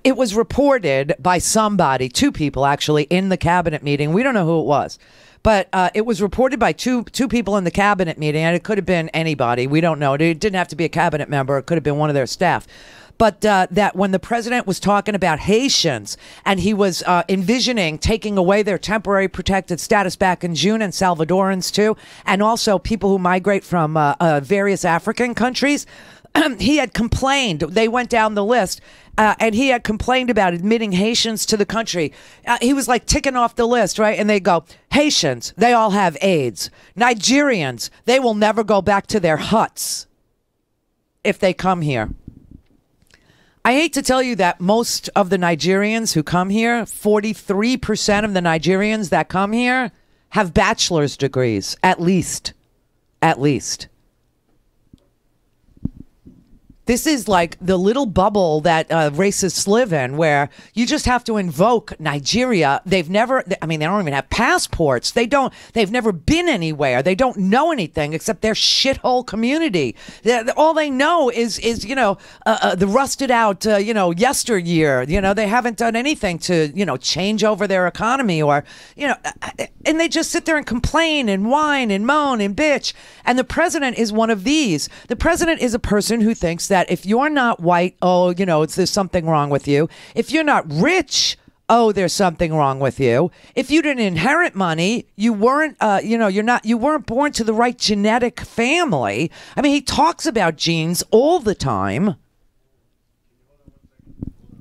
it was reported by somebody, two people actually, in the cabinet meeting. We don't know who it was. But it was reported by two people in the cabinet meeting, and it could have been anybody. We don't know. It didn't have to be a cabinet member. It could have been one of their staff. But that when the president was talking about Haitians and he was envisioning taking away their temporary protected status back in June, and Salvadorans too, and also people who migrate from various African countries, he had complained. They went down the list. And he had complained about admitting Haitians to the country. He was like ticking off the list, right? And they go, Haitians, they all have AIDS. Nigerians, they will never go back to their huts if they come here. I hate to tell you that most of the Nigerians who come here, 43% of the Nigerians that come here have bachelor's degrees, at least. At least. This is like the little bubble that racists live in, where you just have to invoke Nigeria. They don't even have passports. They've never been anywhere. They don't know anything except their shithole community. All they know is the rusted out, yesteryear. They haven't done anything to, change over their economy or, and they just sit there and complain and whine and moan and bitch. And the president is one of these. The president is a person who thinks that if you're not white, there's something wrong with you. If you're not rich, there's something wrong with you. If you didn't inherit money, you weren't, you weren't born to the right genetic family. I mean, he talks about genes all the time.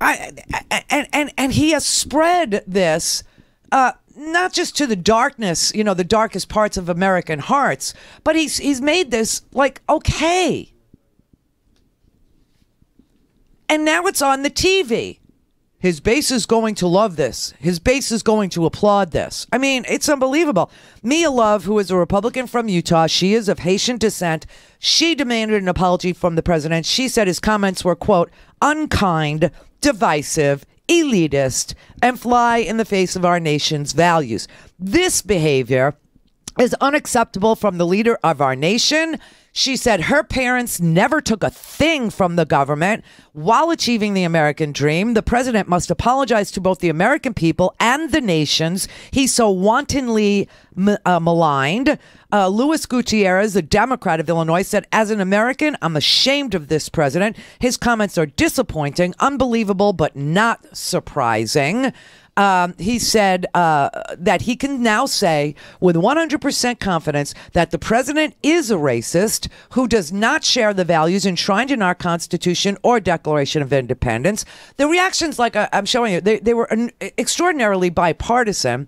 And he has spread this, not just to the darkness, the darkest parts of American hearts, but he's made this like, okay. And now it's on the TV. His base is going to love this. His base is going to applaud this. I mean, it's unbelievable. Mia Love, who is a Republican from Utah, she is of Haitian descent. She demanded an apology from the president. She said his comments were, quote, unkind, divisive, elitist, and fly in the face of our nation's values. This behavior is unacceptable from the leader of our nation. She said her parents never took a thing from the government while achieving the American dream. The president must apologize to both the American people and the nations he so wantonly maligned. Luis Gutierrez, a Democrat of Illinois, said, as an American, I'm ashamed of this president. His comments are disappointing, unbelievable, but not surprising. He said that he can now say with 100% confidence that the president is a racist who does not share the values enshrined in our Constitution or Declaration of Independence. The reactions, like I'm showing you, they were extraordinarily bipartisan.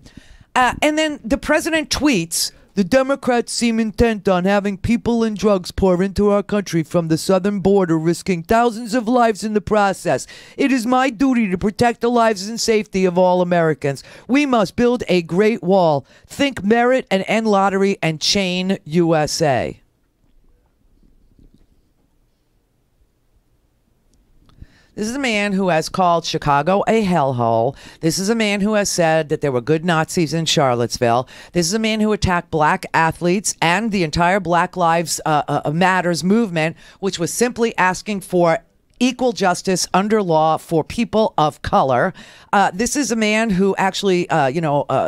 And then the president tweets, the Democrats seem intent on having people and drugs pour into our country from the southern border, risking thousands of lives in the process. It is my duty to protect the lives and safety of all Americans. We must build a great wall. Think merit and end lottery and chain USA. This is a man who has called Chicago a hellhole. This is a man who has said that there were good Nazis in Charlottesville. This is a man who attacked black athletes and the entire Black Lives Matters movement, which was simply asking for equal justice under law for people of color. This is a man who actually,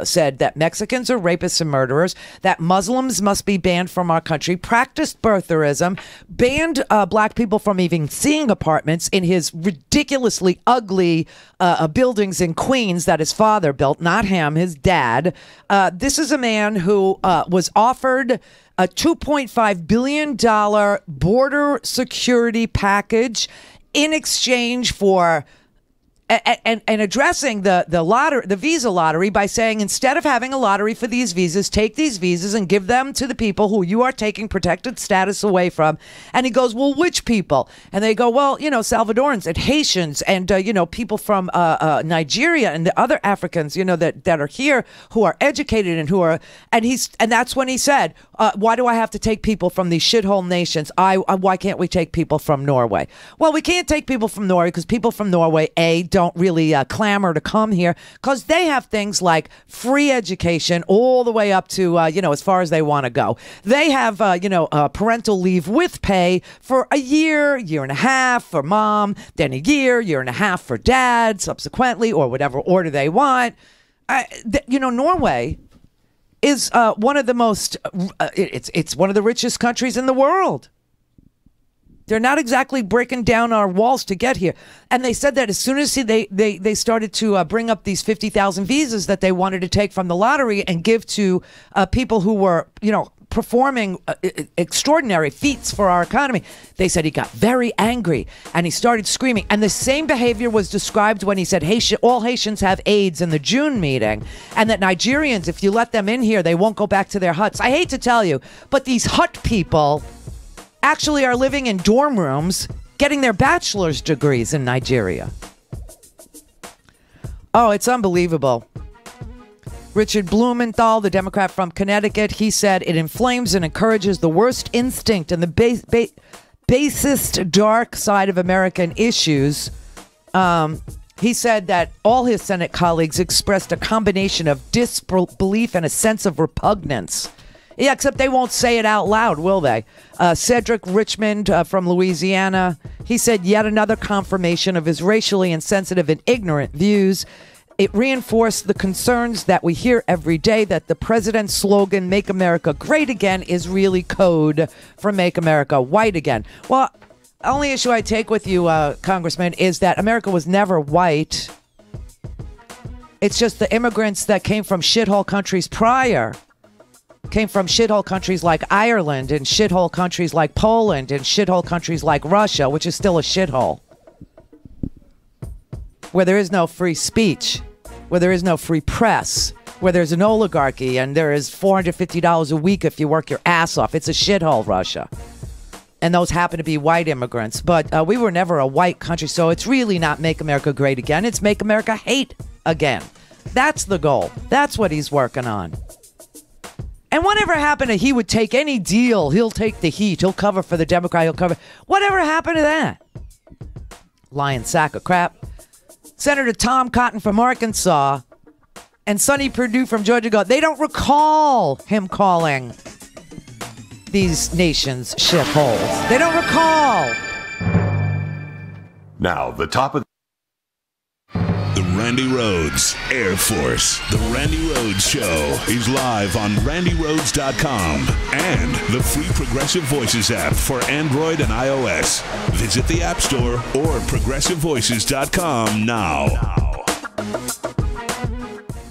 said that Mexicans are rapists and murderers, that Muslims must be banned from our country, practiced birtherism, banned black people from even seeing apartments in his ridiculously ugly buildings in Queens that his father built, not him, his dad. This is a man who was offered a $2.5 billion border security package in exchange for and addressing the visa lottery by saying, instead of having a lottery for these visas, take these visas and give them to the people who you are taking protected status away from. And he goes, well, which people? And they go, well, Salvadorans and Haitians and, people from Nigeria and the other Africans, that are here who are educated and who are, and that's when he said, why do I have to take people from these shithole nations? Why can't we take people from Norway? Well, we can't take people from Norway because people from Norway, don't really clamor to come here because they have things like free education all the way up to, as far as they want to go. They have, parental leave with pay for a year and a half for mom, then a year and a half for dad, subsequently, or whatever order they want. Norway is one of the most, it's one of the richest countries in the world. They're not exactly breaking down our walls to get here. And they said that as soon as they started to bring up these 50,000 visas that they wanted to take from the lottery and give to people who were, performing extraordinary feats for our economy, they said he got very angry and he started screaming. And the same behavior was described when he said all Haitians have AIDS in the June meeting, and that Nigerians, if you let them in here, they won't go back to their huts. I hate to tell you, but these hut people actually are living in dorm rooms getting their bachelor's degrees in Nigeria. Oh, it's unbelievable. Richard Blumenthal, the Democrat from Connecticut, he said it inflames and encourages the worst instinct and the basest dark side of American issues. He said that all his Senate colleagues expressed a combination of disbelief and a sense of repugnance. Yeah, except they won't say it out loud, will they? Cedric Richmond from Louisiana, he said yet another confirmation of his racially insensitive and ignorant views. It reinforced the concerns that we hear every day that the president's slogan, Make America Great Again, is really code for Make America White Again. Well, the only issue I take with you, Congressman, is that America was never white. It's just the immigrants that came from shithole countries prior came from shithole countries like Ireland and shithole countries like Poland and shithole countries like Russia, which is still a shithole, where there is no free speech, where there is no free press, where there's an oligarchy and there is $450 a week if you work your ass off. It's a shithole, Russia. and those happen to be white immigrants. But we were never a white country, so it's really not make America great again. It's make America hate again. That's the goal. That's what he's working on. And whatever happened to he would take any deal. He'll take the heat. He'll cover for the Democrat. He'll cover. Whatever happened to that? Lying sack of crap. Senator Tom Cotton from Arkansas and Sonny Perdue from Georgia go, they don't recall him calling these nations shitholes. They don't recall.
Now, the top of
the Randi Rhodes Air Force. The Randi Rhodes Show is live on RandiRhodes.com and the free Progressive Voices app for Android and iOS. Visit the App Store or ProgressiveVoices.com now.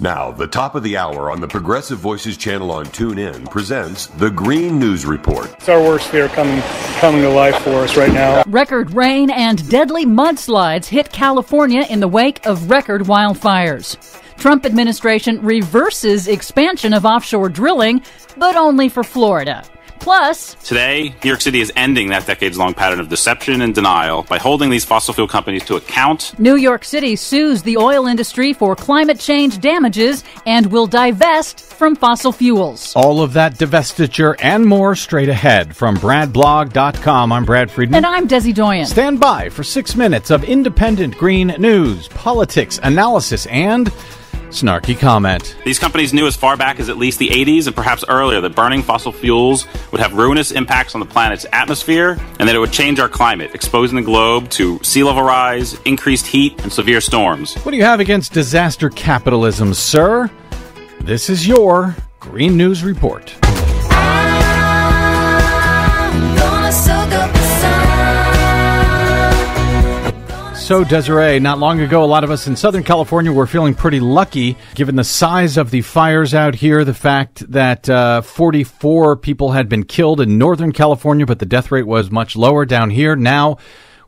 Now, the top of the hour on the Progressive Voices channel on TuneIn presents the Green News Report.
It's our worst fear coming to life for us right now.
Record rain and deadly mudslides hit California in the wake of record wildfires. Trump administration reverses expansion of offshore drilling, but only for Florida. Plus,
today, New York City is ending that decades-long pattern of deception and denial by holding these fossil fuel companies to account.
New York City sues the oil industry for climate change damages and will divest from fossil fuels.
All of that divestiture and more straight ahead. From BradBlog.com, I'm Brad Friedman.
And I'm Desi Doyen.
Stand by for 6 minutes of independent green news, politics, analysis, and snarky comment.
These companies knew as far back as at least the 80s and perhaps earlier that burning fossil fuels would have ruinous impacts on the planet's atmosphere and that it would change our climate, exposing the globe to sea level rise, increased heat, and severe storms.
What do you have against disaster capitalism, sir? This is your Green News Report. So, Desiree, not long ago, a lot of us in Southern California were feeling pretty lucky, given the size of the fires out here, the fact that 44 people had been killed in Northern California, but the death rate was much lower down here. Now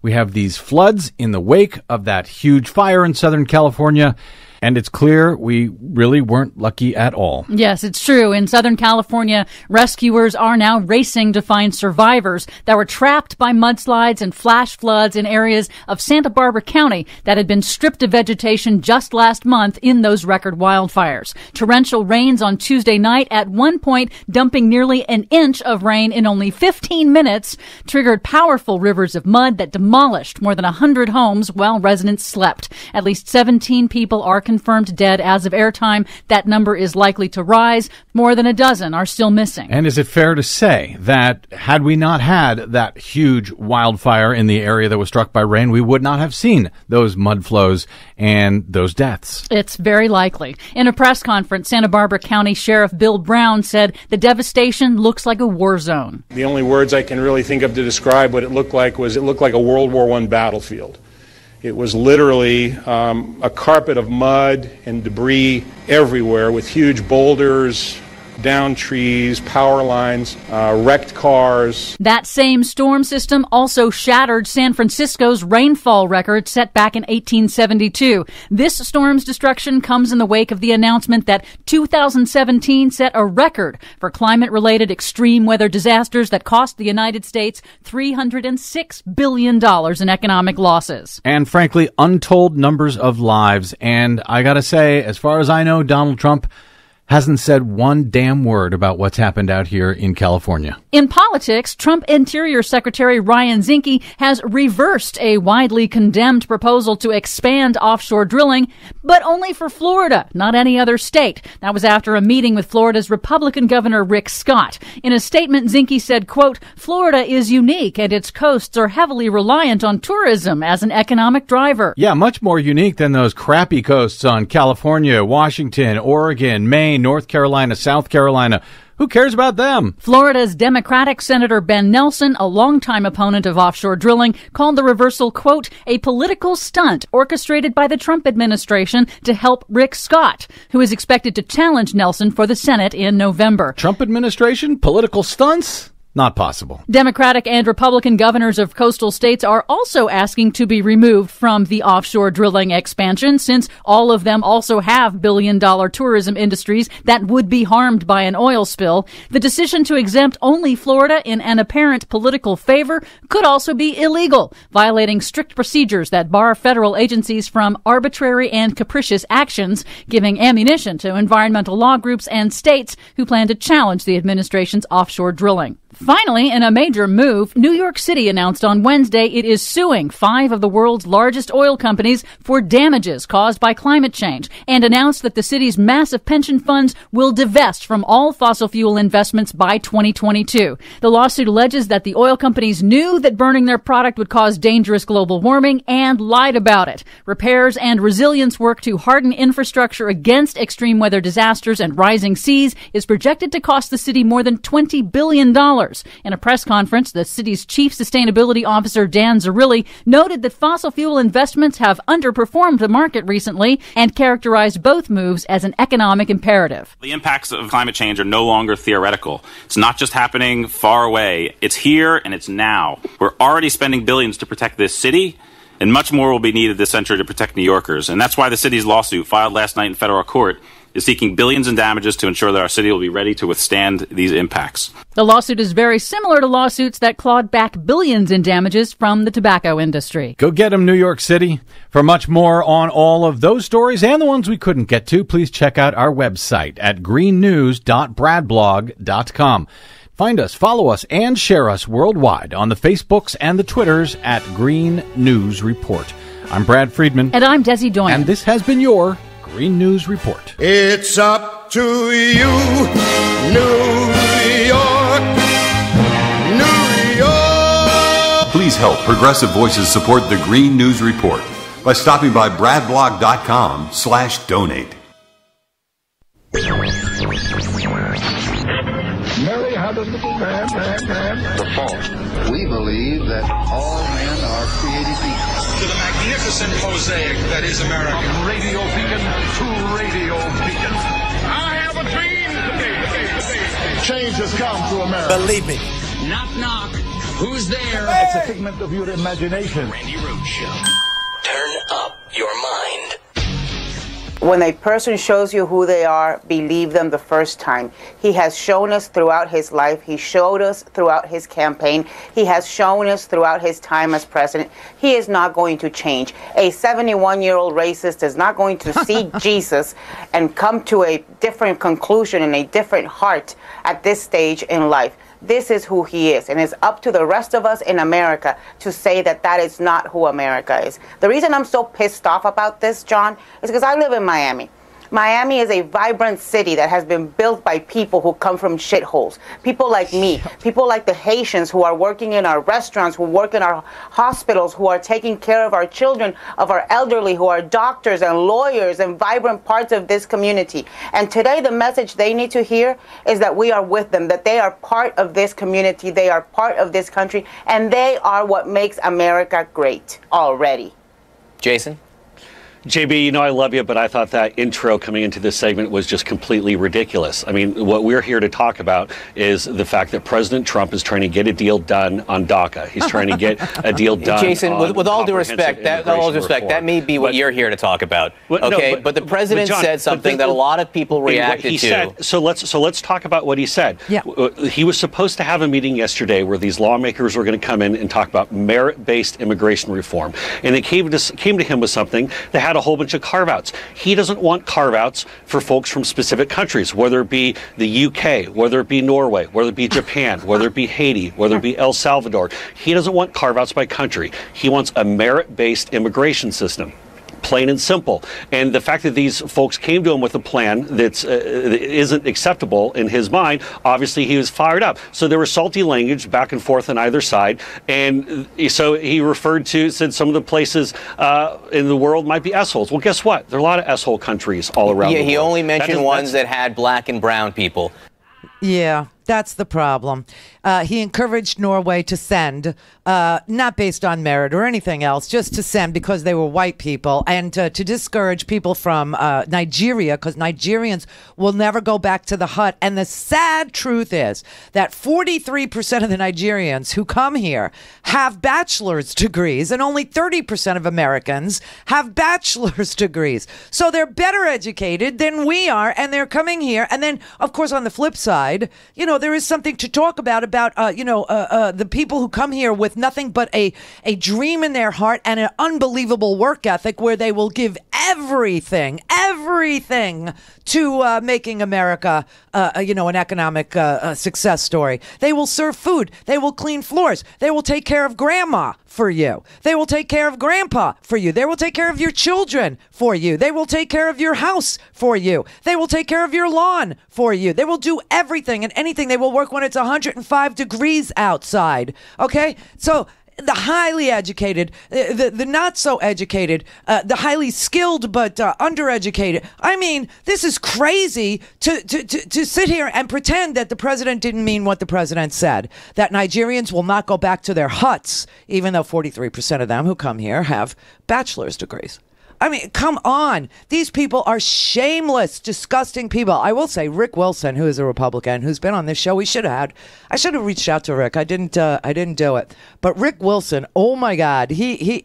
we have these floods in the wake of that huge fire in Southern California. And it's clear we really weren't lucky at all.
Yes, it's true. In Southern California, rescuers are now racing to find survivors that were trapped by mudslides and flash floods in areas of Santa Barbara County that had been stripped of vegetation just last month in those record wildfires. Torrential rains on Tuesday night, at one point dumping nearly an inch of rain in only 15 minutes, triggered powerful rivers of mud that demolished more than 100 homes while residents slept. At least 17 people are confirmed dead as of airtime. That number is likely to rise. More than a dozen are still missing.
And is it fair to say that had we not had that huge wildfire in the area that was struck by rain, we would not have seen those mud flows and those deaths?
It's very likely. In a press conference, Santa Barbara County Sheriff Bill Brown said the devastation looks like a war zone.
The only words I can really think of to describe what it looked like was it looked like a World War I battlefield. It was literally a carpet of mud and debris everywhere, with huge boulders, downed trees, power lines, wrecked cars.
That same storm system also shattered San Francisco's rainfall record set back in 1872. This storm's destruction comes in the wake of the announcement that 2017 set a record for climate-related extreme weather disasters that cost the United States $306 billion in economic losses.
And frankly, untold numbers of lives. And I gotta say, as far as I know, Donald Trump hasn't said one damn word about what's happened out here in California.
In politics, Trump Interior Secretary Ryan Zinke has reversed a widely condemned proposal to expand offshore drilling, but only for Florida, not any other state. That was after a meeting with Florida's Republican Governor Rick Scott. In a statement, Zinke said, quote, "Florida is unique and its coasts are heavily reliant on tourism as an economic driver."
Yeah, much more unique than those crappy coasts on California, Washington, Oregon, Maine, North Carolina, South Carolina. Who cares about them?
Florida's Democratic Senator Ben Nelson, a longtime opponent of offshore drilling, called the reversal, quote, "a political stunt orchestrated by the Trump administration to help Rick Scott, who is expected to challenge Nelson for the Senate in November."
Trump administration? Political stunts? Not possible.
Democratic and Republican governors of coastal states are also asking to be removed from the offshore drilling expansion, since all of them also have billion-dollar tourism industries that would be harmed by an oil spill. The decision to exempt only Florida in an apparent political favor could also be illegal, violating strict procedures that bar federal agencies from arbitrary and capricious actions, giving ammunition to environmental law groups and states who plan to challenge the administration's offshore drilling. Finally, in a major move, New York City announced on Wednesday it is suing 5 of the world's largest oil companies for damages caused by climate change, and announced that the city's massive pension funds will divest from all fossil fuel investments by 2022. The lawsuit alleges that the oil companies knew that burning their product would cause dangerous global warming and lied about it. Repairs and resilience work to harden infrastructure against extreme weather disasters and rising seas is projected to cost the city more than $20 billion. In a press conference, the city's chief sustainability officer, Dan Zarilli, noted that fossil fuel investments have underperformed the market recently and characterized both moves as an economic imperative.
The impacts of climate change are no longer theoretical. It's not just happening far away. It's here and it's now. We're already spending billions to protect this city, and much more will be needed this century to protect New Yorkers. And that's why the city's lawsuit, filed last night in federal court, is seeking billions in damages to ensure that our city will be ready to withstand these impacts.
The lawsuit is very similar to lawsuits that clawed back billions in damages from the tobacco industry.
Go get them, New York City. For much more on all of those stories and the ones we couldn't get to, please check out our website at greennews.bradblog.com. Find us, follow us, and share us worldwide on the Facebooks and the Twitters at Green News Report. I'm Brad Friedman.
And I'm Desi Doyen.
And this has been your Green News Report.
It's up to you, New York, New York.
Please help Progressive Voices support the Green News Report by stopping by bradblog.com/donate.
Mary had a little man. The fault.
We believe that all men are created equal.
To the magnificent mosaic that is America.
From radio beacon to radio beacon.
I have a dream today.
Change has come to America.
Believe me. Knock, knock. Who's there?
It's a figment of your imagination.
Randi Rhodes Show.
Turn up your mind.
When a person shows you who they are, believe them the first time. He has shown us throughout his life. He showed us throughout his campaign. He has shown us throughout his time as president. He is not going to change. A 71-year-old racist is not going to see Jesus and come to a different conclusion and a different heart at this stage in life. This is who he is, and it's up to the rest of us in America to say that that is not who America is. The reason I'm so pissed off about this, John, is because I live in Miami. Miami is a vibrant city that has been built by people who come from shitholes. People like me, people like the Haitians who are working in our restaurants, who work in our hospitals, who are taking care of our children, of our elderly, who are doctors and lawyers and vibrant parts of this community. And today the message they need to hear is that we are with them, that they are part of this community, they are part of this country, and they are what makes America great already.
Jason?
JB, you know I love you, but I thought that intro coming into this segment was just completely ridiculous. I mean, what we're here to talk about is the fact that President Trump is trying to get a deal done on DACA. He's trying to get a deal done.
Jason, with all due respect, that may be what you're here to talk about. Okay, but the president said something that a lot of people reacted to.
Said, so let's talk about what he said. Yeah. He was supposed to have a meeting yesterday where these lawmakers were going to come in and talk about merit-based immigration reform, and they came to him with something that had a whole bunch of carve-outs. He doesn't want carve-outs for folks from specific countries, whether it be the UK, whether it be Norway, whether it be Japan, whether it be Haiti, whether it be El Salvador. He doesn't want carve-outs by country. He wants a merit-based immigration system. Plain and simple. And the fact that these folks came to him with a plan that isn't acceptable in his mind, obviously he was fired up. So there was salty language back and forth on either side. And so he said some of the places in the world might be S-holes. Well, guess what? There are a lot of S-hole countries all around the world.
He only mentioned ones that had black and brown people.
Yeah. That's the problem. He encouraged Norway to send, not based on merit or anything else, just to send because they were white people, and to discourage people from Nigeria, because Nigerians will never go back to the hut. And the sad truth is that 43% of the Nigerians who come here have bachelor's degrees, and only 30% of Americans have bachelor's degrees. So they're better educated than we are, and they're coming here. And then, of course, on the flip side, there is something to talk about the people who come here with nothing but a dream in their heart and an unbelievable work ethic, where they will give everything to making America, an economic success story. They will serve food. They will clean floors. They will take care of grandma for you. They will take care of grandpa for you. They will take care of your children for you. They will take care of your house for you. They will take care of your lawn for you. They will do everything and anything. They will work when it's 105 degrees outside. Okay? So the highly educated, the not so educated, the highly skilled but undereducated. I mean, this is crazy to sit here and pretend that the president didn't mean what the president said, that Nigerians will not go back to their huts, even though 43% of them who come here have bachelor's degrees. I mean, come on. These people are shameless, disgusting people. I will say Rick Wilson, who is a Republican, who's been on this show, I should have reached out to Rick. I didn't do it. But Rick Wilson, oh my God, he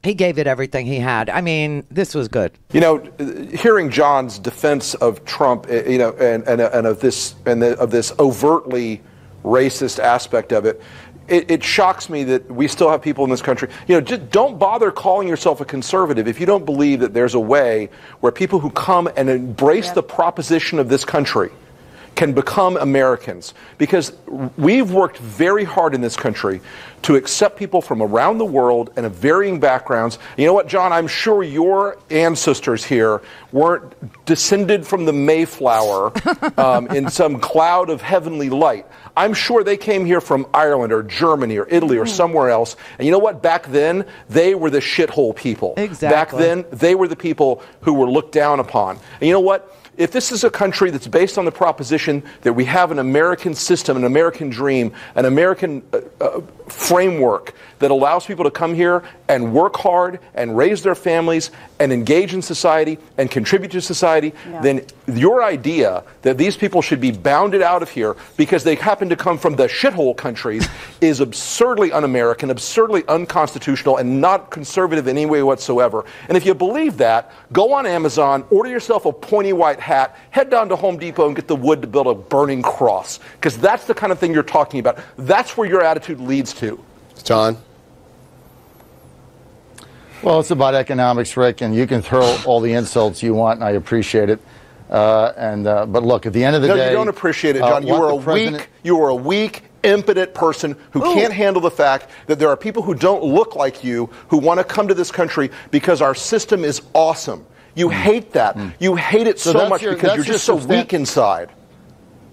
gave it everything he had. I mean, this was good.
Hearing John's defense of Trump, and of this overtly racist aspect of it, it shocks me that we still have people in this country. Just don't bother calling yourself a conservative if you don't believe that there's a way where people who come and embrace the proposition of this country can become Americans. Because we've worked very hard in this country to accept people from around the world and of varying backgrounds. You know what, John? I'm sure your ancestors here weren't descended from the Mayflower in some cloud of heavenly light. I'm sure they came here from Ireland or Germany or Italy or somewhere else. And you know what? Back then, they were the shithole people.
Exactly.
Back then, they were the people who were looked down upon. And you know what? If this is a country that's based on the proposition that we have an American system, an American dream, an American framework that allows people to come here and work hard and raise their families and engage in society and contribute to society, then your idea that these people should be bounded out of here because they happen to come from the shithole countries is absurdly un-American, absurdly unconstitutional, and not conservative in any way whatsoever. And if you believe that, go on Amazon, order yourself a pointy white hat, head down to Home Depot and get the wood to build a burning cross, because that's the kind of thing you're talking about. That's where your attitude leads to.
John? Well, it's about economics, Rick, and you can throw all the insults you want, and I appreciate it. But look, at the end of the day...
No, you don't appreciate it, John. You are a weak, impotent person who can't handle the fact that there are people who don't look like you who want to come to this country because our system is awesome. You hate that. You hate it so much because you're just so weak inside.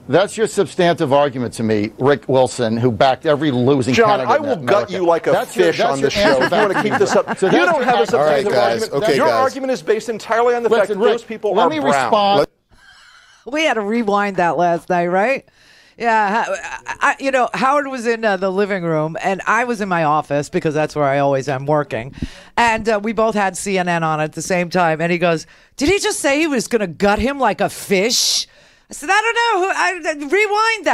That's your substantive argument to me, Rick Wilson, who backed every losing candidate
John, I will gut you like a fish on this show if you want to keep this up. You don't have a substantive argument. Your argument is based entirely on the fact that those people are brown.
We had to rewind that last night, right? Yeah, Howard was in the living room, and I was in my office because that's where I always am working. And we both had CNN on at the same time. And he goes, "Did he just say he was going to gut him like a fish?" I said, "I don't know. Rewind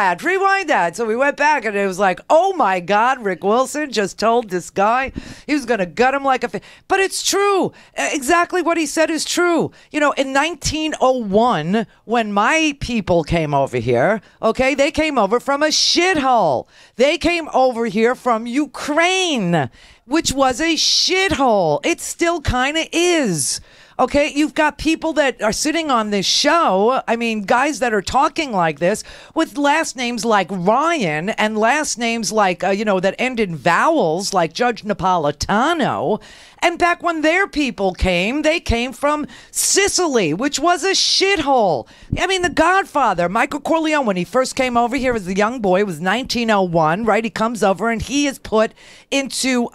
that. So we went back, and it was like, oh, my God, Rick Wilson just told this guy he was going to gut him like a fish. But it's true. Exactly what he said is true. In 1901, when my people came over here, okay, they came over from a shithole. They came over here from Ukraine, which was a shithole. It still kind of is. Okay, you've got people that are sitting on this show, I mean, guys that are talking like this with last names like Ryan and last names like, that end in vowels like Judge Napolitano. And back when their people came, they came from Sicily, which was a shithole. I mean, the Godfather, Michael Corleone, when he first came over here as a young boy, it was 1901, right? He comes over and he is put into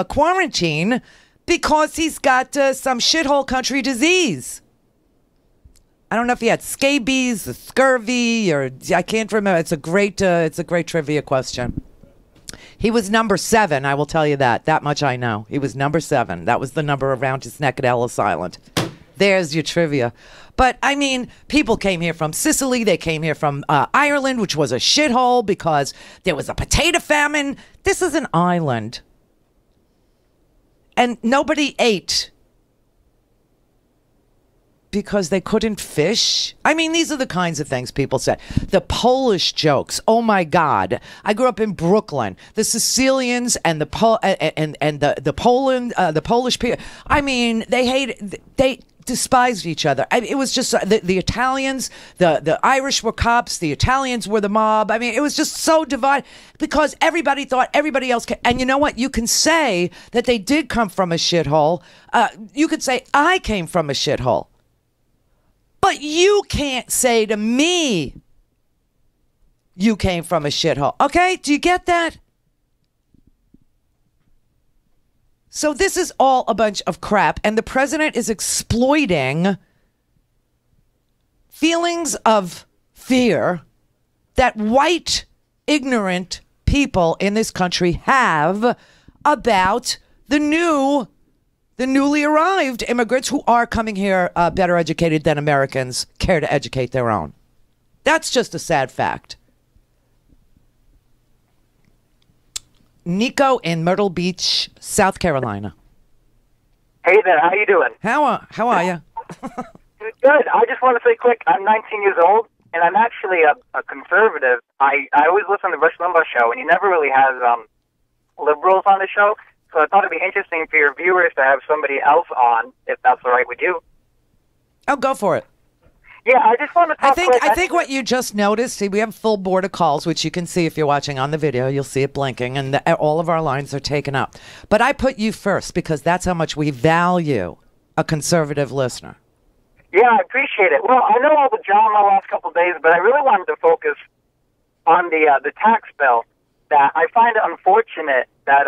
quarantine because he's got some shithole country disease. I don't know if he had scabies, or scurvy, or I can't remember. It's a great trivia question. He was number 7. I will tell you that. That much I know. He was number 7. That was the number around his neck at Ellis Island. There's your trivia. But, I mean, people came here from Sicily. They came here from Ireland, which was a shithole because there was a potato famine. This is an island. And nobody ate because they couldn't fish. I mean, these are the kinds of things people say. The Polish jokes. Oh my God! I grew up in Brooklyn. The Sicilians and the Polish people. I mean, they despised each other. It was just the Italians. The Irish were cops. The Italians were the mob. I mean, it was just so divided because everybody thought everybody else. And you know what? You can say that they did come from a shithole. You could say I came from a shithole. But you can't say to me, you came from a shithole. Okay? Do you get that? So this is all a bunch of crap, and the president is exploiting feelings of fear that white, ignorant people in this country have about the newly arrived immigrants who are coming here better educated than Americans care to educate their own. That's just a sad fact. Nico in Myrtle Beach, South Carolina.
Hey there, how you doing?
How are you?
Good. I just want to say quick, I'm 19 years old, and I'm actually a conservative. I always listen to the Rush Limbaugh show, and he never really has liberals on the show. So I thought it'd be interesting for your viewers to have somebody else on, if that's all right with you.
Oh, go for it.
Yeah, I just want to talk
I think what you just noticed, see, we have a full board of calls, which you can see if you're watching on the video. You'll see it blinking, and all of our lines are taken up. But I put you first because that's how much we value a conservative listener.
Yeah, I appreciate it. Well, I know all the drama the last couple of days, but I really wanted to focus on the tax bill. That I find it unfortunate that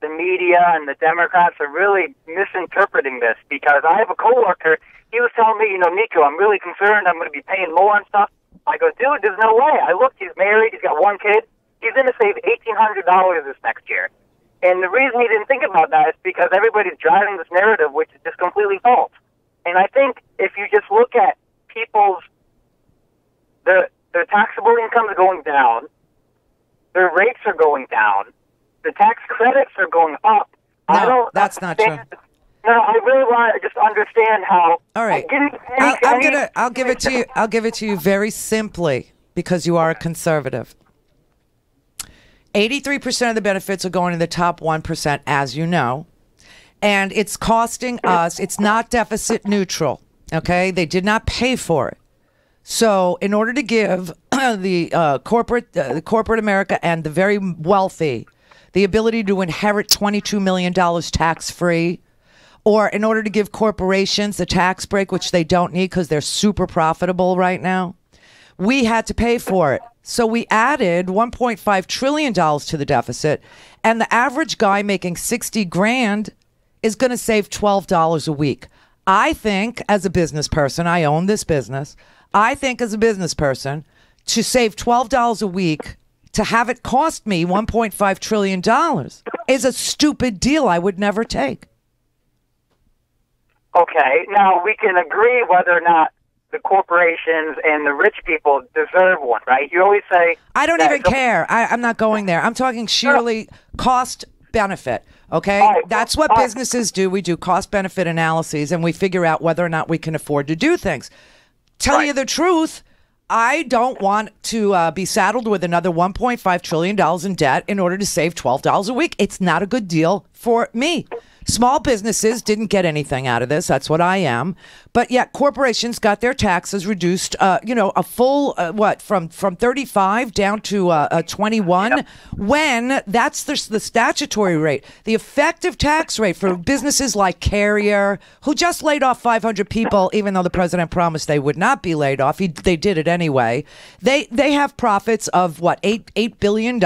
the media and the Democrats are really misinterpreting this, because I have a coworker. He was telling me, Nico, I'm really concerned. I'm going to be paying more and stuff. I go, dude, there's no way. I looked. He's married. He's got one kid. He's going to save $1,800 this next year. And the reason he didn't think about that is because everybody's driving this narrative, which is just completely false. And I think if you just look at people's, their taxable income is going down, their rates are going down, the tax credits are going up.
No, that's not true.
No, I really want to just understand how.
All right, I'll give it to you. I'll give it to you very simply because you are a conservative. 83% of the benefits are going to the top 1%, as you know, and it's costing us. It's not deficit neutral. Okay, they did not pay for it. So, in order to give the corporate America and the very wealthy the ability to inherit $22 million tax-free, or in order to give corporations a tax break, which they don't need because they're super profitable right now, we had to pay for it. So we added $1.5 trillion to the deficit, and the average guy making $60,000 is going to save $12 a week. I think, as a business person, I own this business. I think, as a business person, to save $12 a week, to have it cost me $1.5 trillion is a stupid deal I would never take.
Okay, now we can agree whether or not the corporations and the rich people deserve one, right? You always say...
I don't even care. I'm not going there. I'm talking sheerly cost benefit, okay? Right, that's what businesses do. We do cost benefit analyses, and we figure out whether or not we can afford to do things. Tell you the truth, I don't want to be saddled with another $1.5 trillion in debt in order to save $12 a week. It's not a good deal for me. Small businesses didn't get anything out of this. That's what I am. But yet corporations got their taxes reduced, a full, from 35 down to 21, when that's the statutory rate. The effective tax rate for businesses like Carrier, who just laid off 500 people, even though the president promised they would not be laid off. They did it anyway. They have profits of, $8 billion,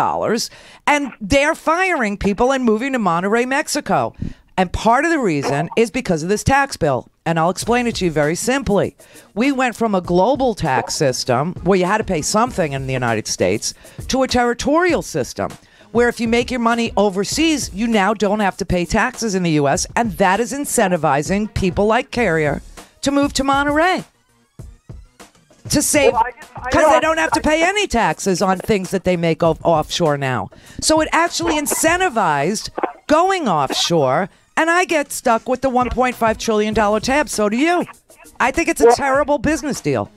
and they're firing people and moving to Monterrey, Mexico. And part of the reason is because of this tax bill. And I'll explain it to you very simply. We went from a global tax system where you had to pay something in the United States to a territorial system where if you make your money overseas, you now don't have to pay taxes in the U.S. And that is incentivizing people like Carrier to move to Monterey to save, because they don't have to pay any taxes on things that they make offshore now. So it actually incentivized going offshore, and I get stuck with the $1.5 trillion tab. So do you. I think it's a terrible business deal.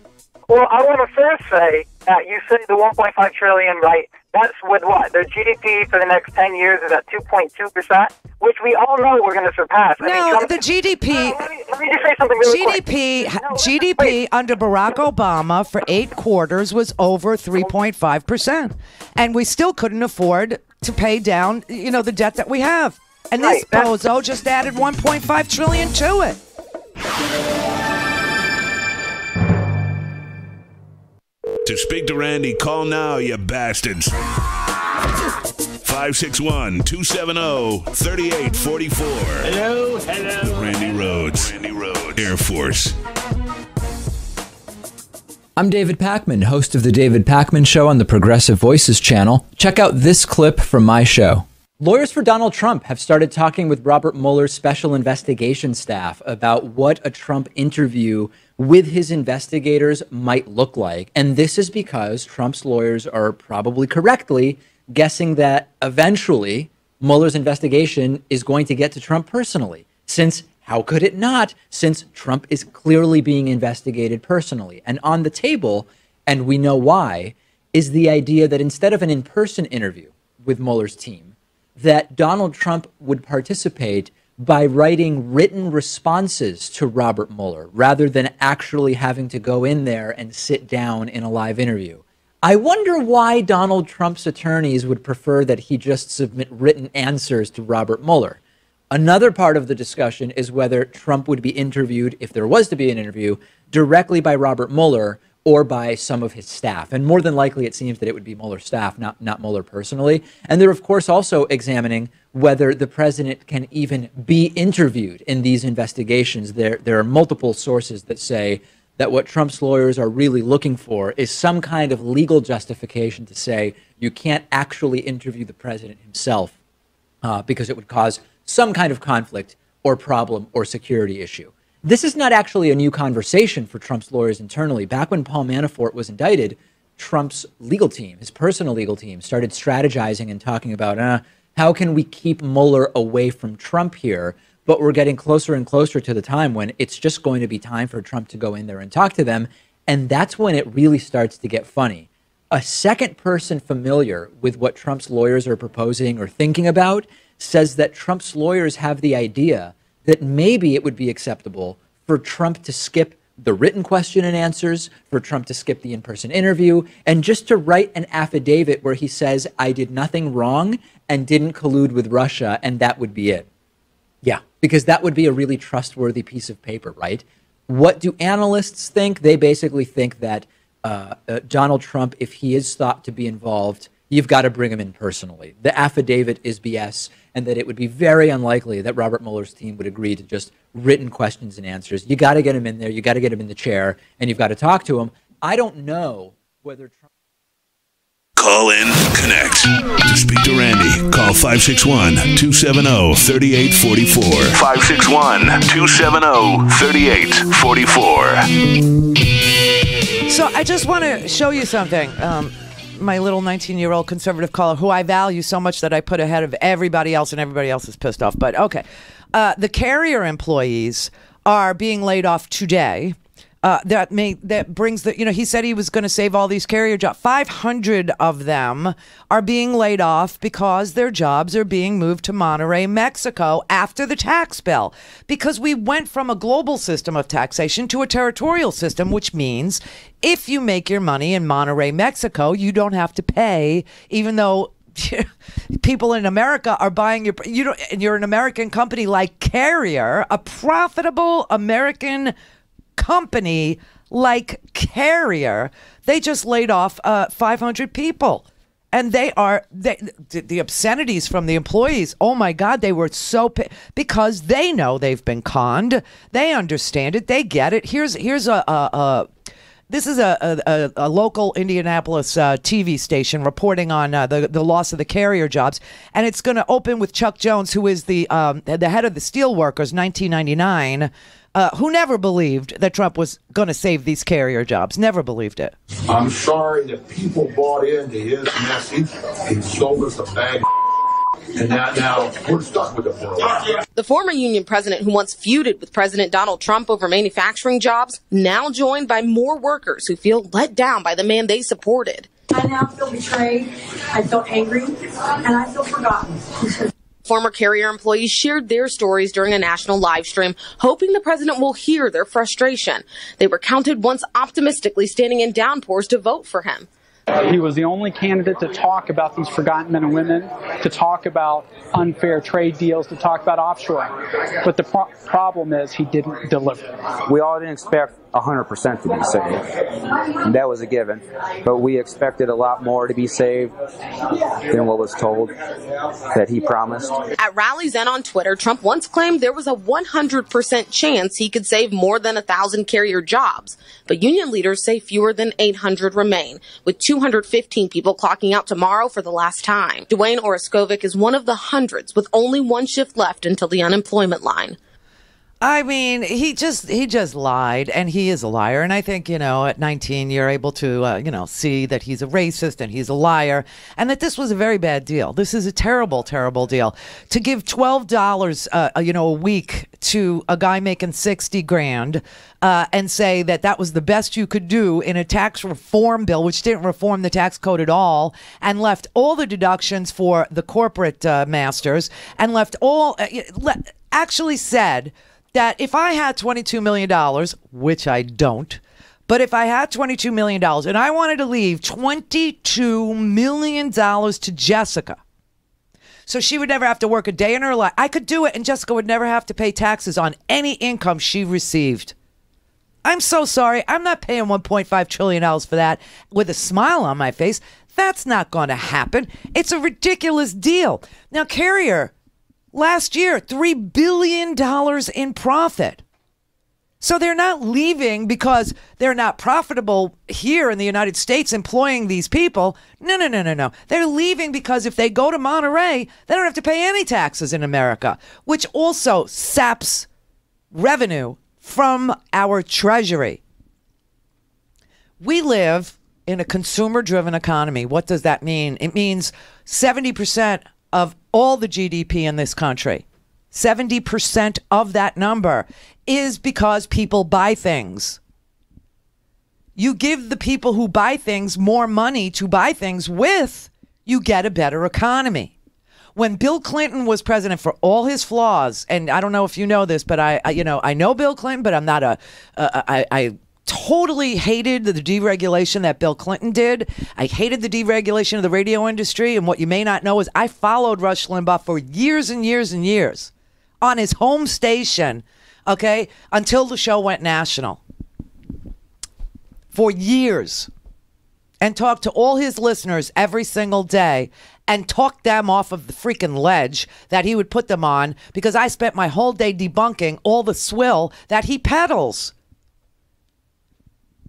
Well, I want to first say that you say the $1.5 trillion, right? That's with what? Their GDP for the next 10 years is at 2.2%, which we all know we're going to surpass.
The GDP.
Let me just say something really quick.
GDP under Barack Obama for 8 quarters was over 3.5%, and we still couldn't afford to pay down, the debt that we have. And this bozo just added $1.5 trillion to it.
To speak to Randy, call now, you bastards. 561-270-3844.
Hello.
Randi Rhodes. Air Force.
I'm David Pakman, host of The David Pakman Show on the Progressive Voices channel. Check out this clip from my show. Lawyers for Donald Trump have started talking with Robert Mueller's special investigation staff about what a Trump interview with his investigators might look like. And this is because Trump's lawyers are probably correctly guessing that eventually Mueller's investigation is going to get to Trump personally. Since how could it not? Since Trump is clearly being investigated personally. And on the table, and we know why, is the idea that instead of an in-person interview with Mueller's team, that Donald Trump would participate by writing written responses to Robert Mueller rather than actually having to go in there and sit down in a live interview. I wonder why Donald Trump's attorneys would prefer that he just submit written answers to Robert Mueller. Another part of the discussion is whether Trump would be interviewed, if there was to be an interview, directly by Robert Mueller or by some of his staff. And more than likely, it seems that it would be Mueller's staff, not Mueller personally. And they're, of course, also examining whether the president can even be interviewed in these investigations. There are multiple sources that say that what Trump's lawyers are really looking for is some kind of legal justification to say you can't actually interview the president himself because it would cause some kind of conflict or problem or security issue. This is not actually a new conversation for Trump's lawyers internally. Back when Paul Manafort was indicted, Trump's legal team, his personal legal team, started strategizing and talking about how can we keep Mueller away from Trump here? But we're getting closer and closer to the time when it's just going to be time for Trump to go in there and talk to them. And that's when it really starts to get funny. A second person familiar with what Trump's lawyers are proposing or thinking about says that Trump's lawyers have the idea that maybe it would be acceptable for Trump to skip the written question and answers, for Trump to skip the in-person interview, and just to write an affidavit where he says, I did nothing wrong and didn't collude with Russia, and that would be it. Yeah, because that would be a really trustworthy piece of paper, right? What do analysts think? They basically think that Donald Trump, if he is thought to be involved, you've got to bring him in personally. The affidavit is BS, and that it would be very unlikely that Robert Mueller's team would agree to just written questions and answers. You got to get him in there. You got to get him in the chair, and you've got to talk to him. I don't know whether Trump...
Call in, connect. To speak to Randy, call 561-270-3844. 561-270-3844.
So I just want to show you something. My little 19-year-old conservative caller, who I value so much that I put ahead of everybody else, and everybody else is pissed off. But okay, the Carrier employees are being laid off today. That brings the, he said he was going to save all these Carrier jobs. 500 of them are being laid off because their jobs are being moved to Monterey, Mexico after the tax bill. Because we went from a global system of taxation to a territorial system, which means if you make your money in Monterey, Mexico, you don't have to pay, even though people in America are buying you're an American company like Carrier, a profitable American company like Carrier. They just laid off 500 people. And the obscenities from the employees, oh my God, they were so because they know they've been conned. They understand it. They get it. Here's this is a local Indianapolis TV station reporting on the loss of the carrier jobs, and it's going to open with Chuck Jones, who is the head of the Steelworkers, 1999, who never believed that Trump was going to save these carrier jobs. Never believed it.
I'm sorry that people bought into his message and sold us a bag. And now we're stuck with it for a while.
The former union president who once feuded with President Donald Trump over manufacturing jobs, now joined by more workers who feel let down by the man they supported.
I now feel betrayed, I feel angry, and I feel forgotten.
Former carrier employees shared their stories during a national live stream, hoping the president will hear their frustration. They were counted once optimistically standing in downpours to vote for him.
He was the only candidate to talk about these forgotten men and women, to talk about unfair trade deals, to talk about offshoring. But the problem is he didn't deliver.
We all didn't expect 100% to be saved. That was a given. But we expected a lot more to be saved than what was told that he promised.
At rallies and on Twitter, Trump once claimed there was a 100% chance he could save more than 1,000 carrier jobs. But union leaders say fewer than 800 remain, with 215 people clocking out tomorrow for the last time. Dwayne Oroscovic is one of the hundreds with only one shift left until the unemployment line.
I mean, he just lied, and he is a liar. And I think, at 19, you're able to, see that he's a racist and he's a liar, and that this was a very bad deal. This is a terrible, terrible deal. To give $12, a week to a guy making $60,000 and say that was the best you could do in a tax reform bill, which didn't reform the tax code at all, and left all the deductions for the corporate masters, and left actually said that if I had $22 million, which I don't, but if I had $22 million and I wanted to leave $22 million to Jessica, so she would never have to work a day in her life, I could do it, and Jessica would never have to pay taxes on any income she received. I'm so sorry. I'm not paying $1.5 trillion for that with a smile on my face. That's not going to happen. It's a ridiculous deal. Now, Carrier, last year, $3 billion in profit. So they're not leaving because they're not profitable here in the United States employing these people. No. They're leaving because if they go to Monterey, they don't have to pay any taxes in America, which also saps revenue from our treasury. We live in a consumer-driven economy. What does that mean? It means 70% of all the GDP in this country, 70% of that number is because people buy things. You give the people who buy things more money to buy things with, you get a better economy. When Bill Clinton was president, for all his flaws, and I don't know if you know this, but I know Bill Clinton, but I'm not I totally hated the deregulation that Bill Clinton did. I hated the deregulation of the radio industry. And what you may not know is I followed Rush Limbaugh for years and years and years on his home station, okay, until the show went national. For years. And talked to all his listeners every single day and talked them off of the freaking ledge that he would put them on, because I spent my whole day debunking all the swill that he peddles.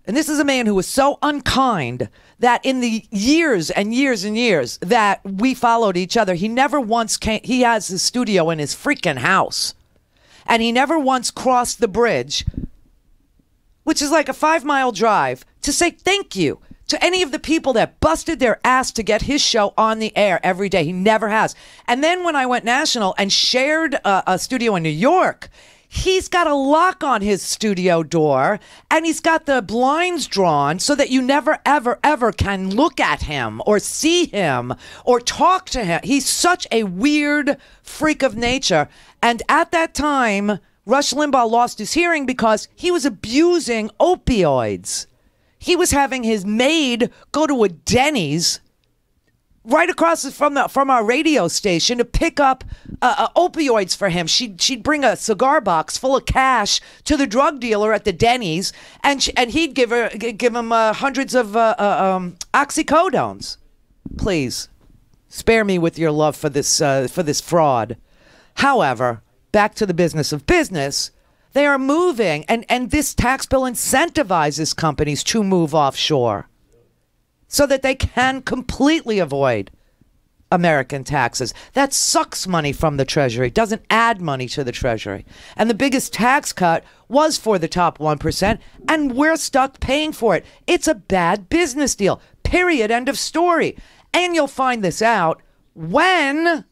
And this is a man who was so unkind that in the years and years and years that we followed each other, he never once came. He has his studio in his freaking house. And he never once crossed the bridge, which is like a 5-mile drive, to say thank you to any of the people that busted their ass to get his show on the air every day. He never has. And then when I went national and shared a studio in New York, he's got a lock on his studio door, and he's got the blinds drawn so that you never, ever, ever can look at him or see him or talk to him. He's such a weird freak of nature. And at that time, Rush Limbaugh lost his hearing because he was abusing opioids. He was having his maid go to a Denny's right across from our radio station to pick up opioids for him. She'd bring a cigar box full of cash to the drug dealer at the Denny's, and he'd give him hundreds of oxycodones. Please, spare me with your love for this fraud. However, back to the business of business, they are moving, and this tax bill incentivizes companies to move offshore so that they can completely avoid American taxes. That sucks money from the Treasury, doesn't add money to the Treasury. And the biggest tax cut was for the top 1%, and we're stuck paying for it. It's a bad business deal. Period. End of story. And you'll find this out when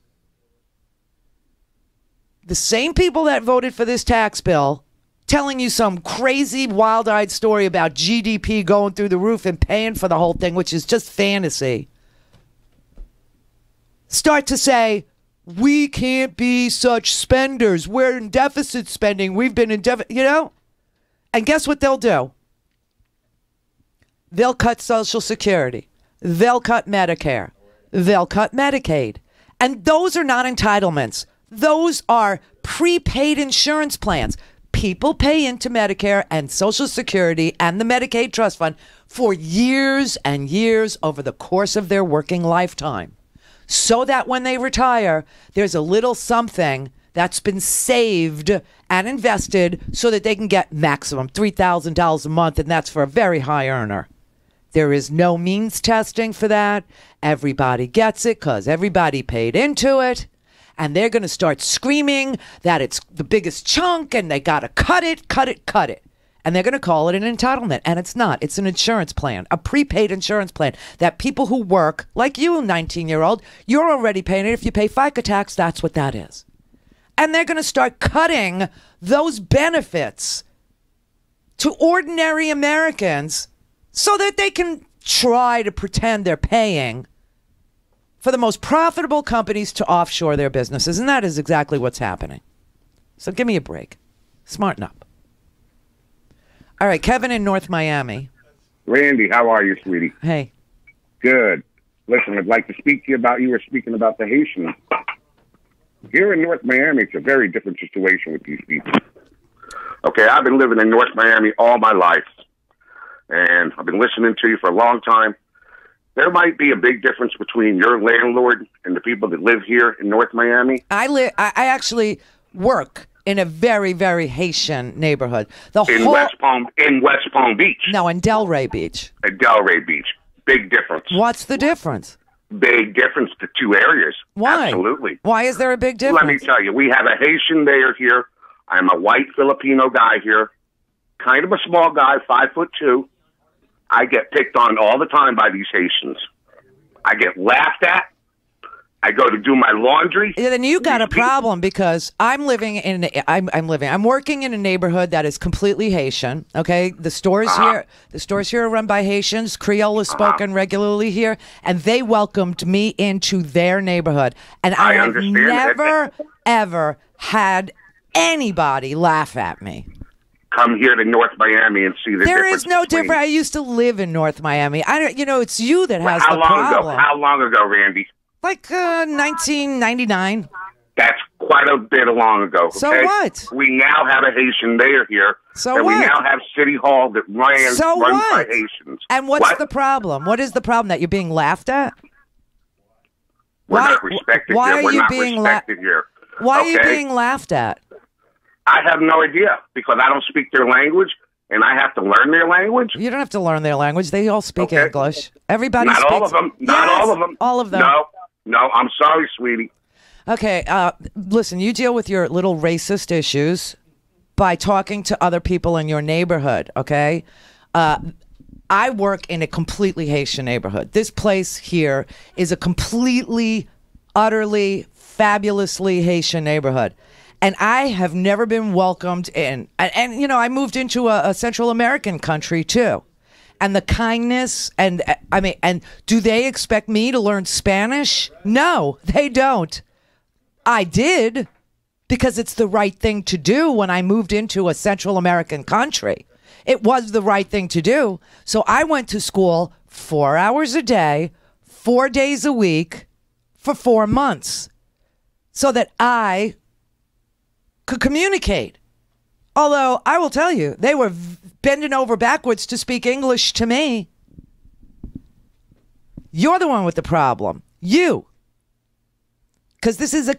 the same people that voted for this tax bill telling you some crazy wild-eyed story about GDP going through the roof and paying for the whole thing, which is just fantasy, start to say, we can't be such spenders. We're in deficit spending. We've been in deficit, And guess what they'll do? They'll cut Social Security. They'll cut Medicare. They'll cut Medicaid. And those are not entitlements. Those are prepaid insurance plans. People pay into Medicare and Social Security and the Medicaid Trust Fund for years and years over the course of their working lifetime, so that when they retire, there's a little something that's been saved and invested so that they can get maximum $3,000 a month, and that's for a very high earner. There is no means testing for that. Everybody gets it because everybody paid into it. And they're going to start screaming that it's the biggest chunk and they got to cut it. And they're going to call it an entitlement. And it's not. It's an insurance plan, a prepaid insurance plan that people who work, like you, 19-year-old, you're already paying it. If you pay FICA tax, that's what that is. And they're going to start cutting those benefits to ordinary Americans so that they can try to pretend they're paying for the most profitable companies to offshore their businesses. And that is exactly what's happening. So give me a break. Smarten up. All right, Kevin in North Miami.
Randy, how are you, sweetie?
Hey.
Good. Listen, I'd like to speak to you about, you were speaking about the Haitians. Here in North Miami, it's a very different situation with these people. Okay, I've been living in North Miami all my life, and I've been listening to you for a long time. There might be a big difference between your landlord and the people that live here in North Miami. I
actually work in a very, very Haitian neighborhood.
In West Palm Beach.
No, in Delray Beach.
At Delray Beach. Big difference.
What's the difference?
Big difference to two areas.
Why?
Absolutely.
Why is there a big difference?
Let me tell you, we have a Haitian mayor here. I'm a white Filipino guy here. Kind of a small guy, 5'2". I get picked on all the time by these Haitians. I get laughed at. I go to do my laundry.
Yeah, then you got a problem because I'm working in a neighborhood that is completely Haitian. Okay, the stores here are run by Haitians. Creole is spoken regularly here, and they welcomed me into their neighborhood. And I have never ever had anybody laugh at me.
Come here to North Miami and see the difference.
There is no difference. I used to live in North Miami. It's you that has the problem.
How long ago, Randy?
Like 1999.
That's quite a bit long ago. Okay?
So what?
We now have a Haitian mayor here.
So
and
what?
We now have City Hall that runs by Haitians.
And what's the problem? What is the problem? That you're being laughed at?
We're not respected here. We're not respected here.
Why are you being laughed at?
I have no idea because I don't speak their language and I have to learn their language.
You don't have to learn their language. They all speak English. Everybody
Not
speaks.
all of them. Not
Yes,
all of them.
All of them.
No, I'm sorry, sweetie.
Okay, listen, you deal with your little racist issues by talking to other people in your neighborhood, okay? I work in a completely Haitian neighborhood. This place here is a completely, utterly, fabulously Haitian neighborhood. And I have never been welcomed in. And I moved into a Central American country, too. And the kindness, and do they expect me to learn Spanish? No, they don't. I did, because it's the right thing to do when I moved into a Central American country. It was the right thing to do. So I went to school 4 hours a day, 4 days a week, for 4 months, so that I could communicate. Although I will tell you, they were bending over backwards to speak English to me. You're the one with the problem. You. Because this is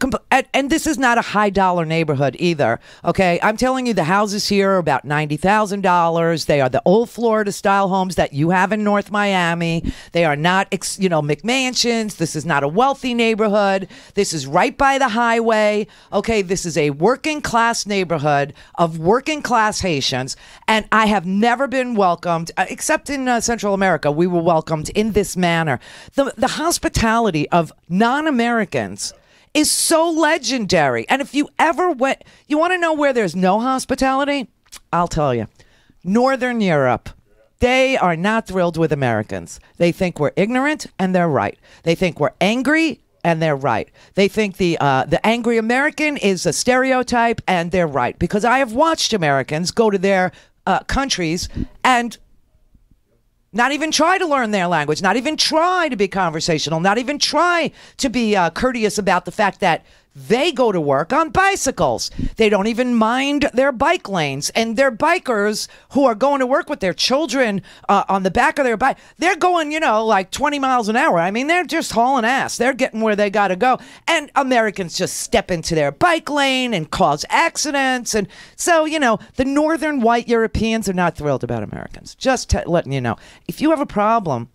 and this is not a high dollar neighborhood either. Okay, I'm telling you, the houses here are about $90,000. They are the old Florida style homes that you have in North Miami. They are not, McMansions. This is not a wealthy neighborhood. This is right by the highway. Okay, this is a working class neighborhood of working class Haitians, and I have never been welcomed, except in Central America. We were welcomed in this manner. The hospitality of non-Americans is so legendary. And if you ever went, you want to know where there's no hospitality? I'll tell you. Northern Europe. They are not thrilled with Americans. They think we're ignorant, and they're right. They think we're angry, and they're right. They think the angry American is a stereotype, and they're right. Because I have watched Americans go to their countries and not even try to learn their language, not even try to be conversational, not even try to be courteous about the fact that they go to work on bicycles. They don't even mind their bike lanes. And their bikers who are going to work with their children on the back of their bike, they're going, like 20 miles an hour. I mean, they're just hauling ass. They're getting where they got to go. And Americans just step into their bike lane and cause accidents. And so, the northern white Europeans are not thrilled about Americans. Just letting you know. If you have a problem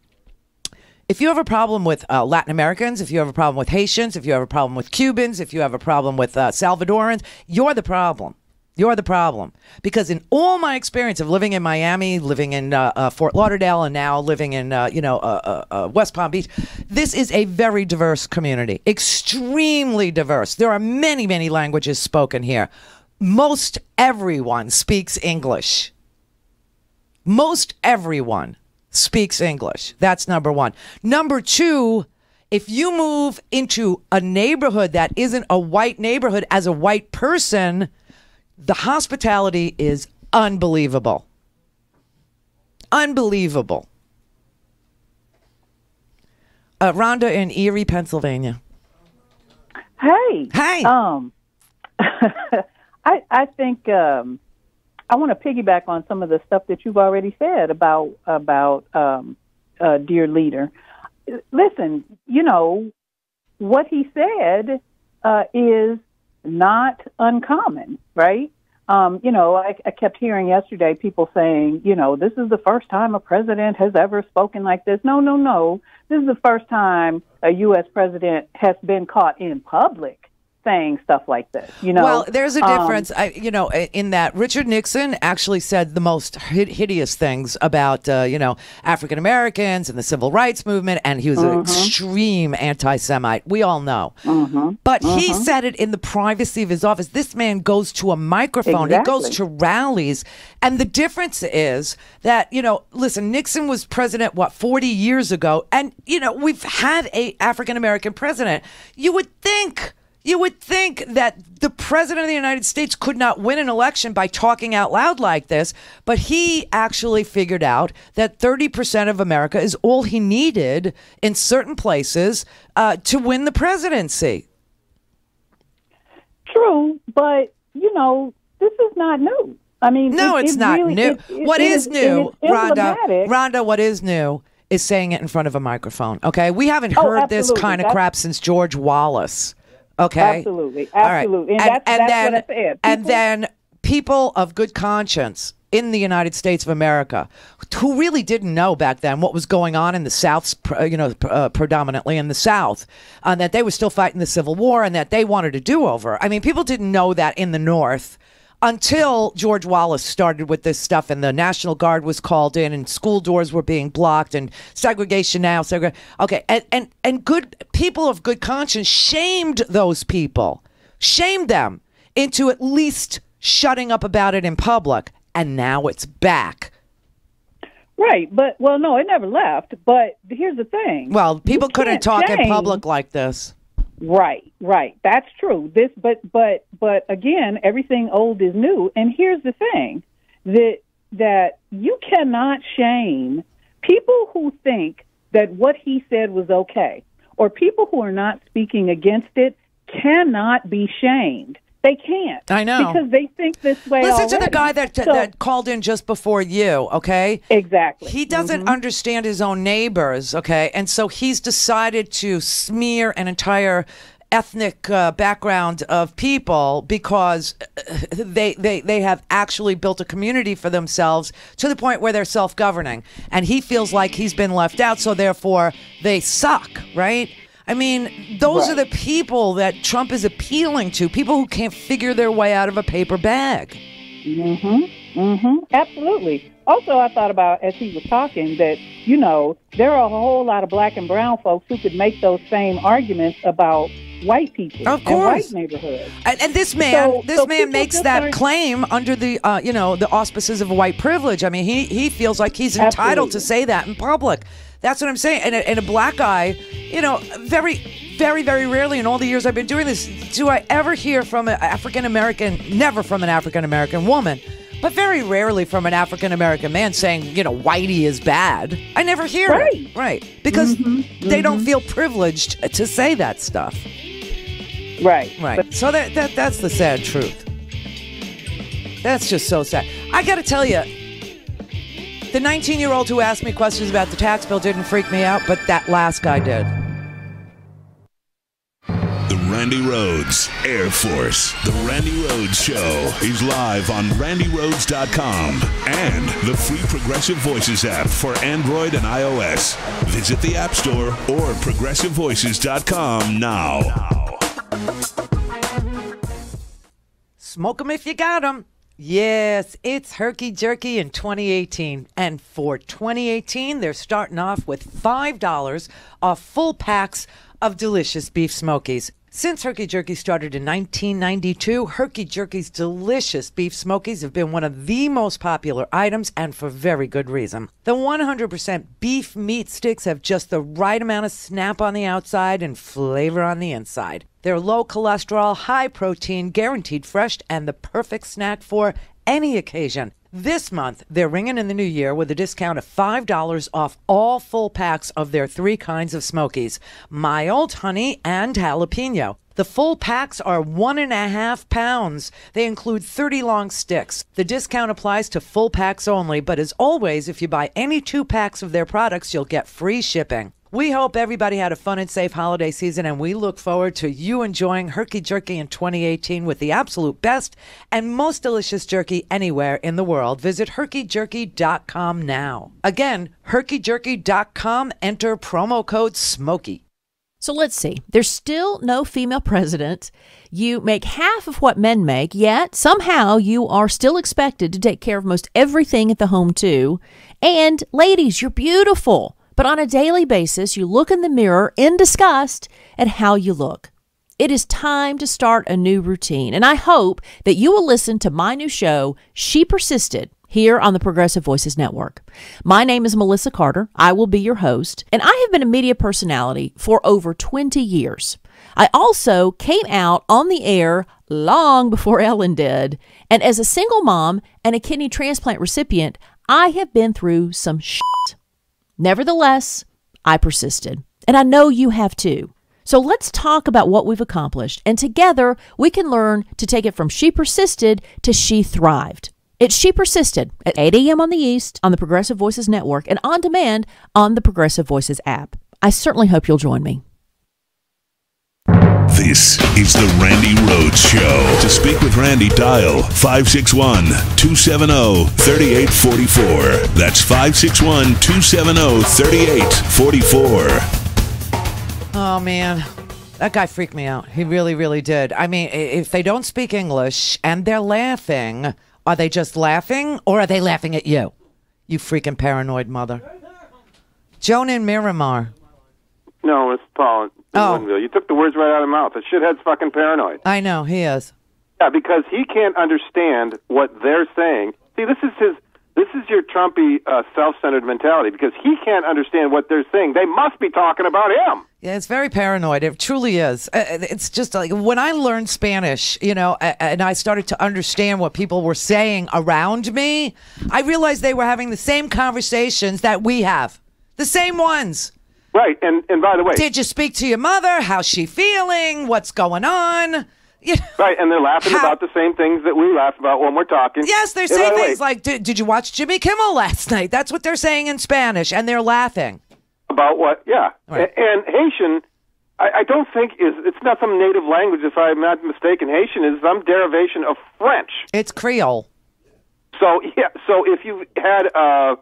with Latin Americans, if you have a problem with Haitians, if you have a problem with Cubans, if you have a problem with Salvadorans, you're the problem. You're the problem. Because in all my experience of living in Miami, living in Fort Lauderdale, and now living in West Palm Beach, this is a very diverse community, extremely diverse. There are many, many languages spoken here. Most everyone speaks English. Most everyone speaks English. That's number one. Number two, if you move into a neighborhood that isn't a white neighborhood as a white person, the hospitality is unbelievable. Unbelievable. Rhonda in Erie, Pennsylvania.
Hey.
Hey.
I think I want to piggyback on some of the stuff that you've already said about dear leader. Listen, what he said is not uncommon, right? I kept hearing yesterday people saying, this is the first time a president has ever spoken like this. No. This is the first time a U.S. president has been caught in public saying stuff like this,
Well, there's a difference, in that Richard Nixon actually said the most hideous things about, African Americans and the civil rights movement, and he was an extreme anti-Semite. We all know. But he said it in the privacy of his office. This man goes to a microphone. Exactly. He goes to rallies. And the difference is that, listen, Nixon was president, 40 years ago? And, we've had a African American president. You would think that the president of the United States could not win an election by talking out loud like this, but he actually figured out that 30% of America is all he needed in certain places to win the presidency.
True, but, this is not new. I mean,
no, it's not new. What is new, Rhonda, what is new is saying it in front of a microphone, okay? We haven't heard this kind of crap since George Wallace. Okay.
Absolutely.
All right.
And that's what I said.
Then people of good conscience in the United States of America who really didn't know back then what was going on in the South, predominantly in the South, that they were still fighting the Civil War and that they wanted a do-over. I mean, people didn't know that in the North until George Wallace started with this stuff and the National Guard was called in and school doors were being blocked and segregation now. Okay. And good people of good conscience shamed those people, shamed them into at least shutting up about it in public. And now it's back.
Right. But, no, it never left. But here's the thing.
Well, people couldn't talk in public like this.
Right. That's true. But again, everything old is new. And here's the thing, that you cannot shame people who think that what he said was okay, or people who are not speaking against it cannot be shamed. They can't.
I know.
Because they think this way
Listen
already.
to the guy that called in just before you, okay?
Exactly.
He doesn't understand his own neighbors, okay? And so he's decided to smear an entire ethnic background of people because they have actually built a community for themselves to the point where they're self-governing. And he feels like he's been left out, so therefore they suck, right? I mean, those are the people that Trump is appealing to, people who can't figure their way out of a paper bag.
Absolutely. Also, I thought about, as he was talking, that, you know, there are a whole lot of black and brown folks who could make those same arguments about white people
of
and white
course.
neighborhoods.
And this man, makes that claim under the, the auspices of white privilege. I mean, he feels like he's entitled to say that in public. That's what I'm saying. And a black guy, very, very, very rarely in all the years I've been doing this, do I ever hear from an African-American, never from an African-American woman, but very rarely from an African-American man saying, whitey is bad. I never hear it. Right. Because they don't feel privileged to say that stuff.
Right.
So that's the sad truth. That's just so sad. I got to tell you, the 19-year-old who asked me questions about the tax bill didn't freak me out, but that last guy did.
The Randi Rhodes Air Force. The Randi Rhodes Show is live on RandiRhodes.com and the free Progressive Voices app for Android and iOS. Visit the App Store or ProgressiveVoices.com now.
Smoke 'em if you got 'em. Yes, it's Herky Jerky in 2018. And for 2018, they're starting off with $5 off full packs of delicious beef smokies. Since Herky Jerky started in 1992, Herky Jerky's delicious beef smokies have been one of the most popular items, and for very good reason. The 100% beef meat sticks have just the right amount of snap on the outside and flavor on the inside. They're low cholesterol, high protein, guaranteed fresh, and the perfect snack for any occasion. This month, they're ringing in the new year with a discount of $5 off all full packs of their 3 kinds of smokies, mild, honey, and jalapeno. The full packs are 1.5 pounds. They include 30 long sticks. The discount applies to full packs only, but as always, if you buy any 2 packs of their products, you'll get free shipping. We hope everybody had a fun and safe holiday season, and we look forward to you enjoying Herky Jerky in 2018 with the absolute best and most delicious jerky anywhere in the world. Visit herkyjerky.com now. Again, herkyjerky.com, enter promo code SMOKY.
So let's see. There's still no female president. You make half of what men make, yet somehow you are still expected to take care of most everything at the home too. And ladies, you're beautiful. But on a daily basis, you look in the mirror in disgust at how you look. It is time to start a new routine, and I hope that you will listen to my new show, She Persisted, here on the Progressive Voices Network. My name is Melissa Carter. I will be your host, and I have been a media personality for over 20 years. I also came out on the air long before Ellen did, and as a single mom and a kidney transplant recipient, I have been through some shit. Nevertheless, I persisted, and I know you have too. So let's talk about what we've accomplished, and together we can learn to take it from She Persisted to She Thrived. It's She Persisted at 8 a.m. on the East on the Progressive Voices Network and on demand on the Progressive Voices app. I certainly hope you'll join me.
This is the Randi Rhodes Show. To speak with Randi, dial 561-270-3844. That's 561-270-3844.
Oh, man. That guy freaked me out. He really, really did. I mean, if they don't speak English and they're laughing, are they just laughing or are they laughing at you? You freaking paranoid mother. Joan in Miramar.
No, it's Paul. You took the words right out of my mouth. The shithead's fucking paranoid.
I know, he is.
Yeah, because he can't understand what they're saying. See, this is your Trumpy, self-centered mentality, because he can't understand what they're saying. They must be talking about him.
Yeah, it's very paranoid. It truly is. It's just like when I learned Spanish, and I started to understand what people were saying around me, I realized they were having the same conversations that we have. The same ones.
Right, and by the way...
Did you speak to your mother? How's she feeling? What's going on?
Right, and they're laughing about the same things that we laugh about when we're talking.
Yes, they're saying things like, did you watch Jimmy Kimmel last night? That's what they're saying in Spanish, and they're laughing.
About what? Yeah. Right. And Haitian, I don't think it's not some native language, if I'm not mistaken. Haitian is some derivation of French.
It's Creole.
So, yeah, so if you've had a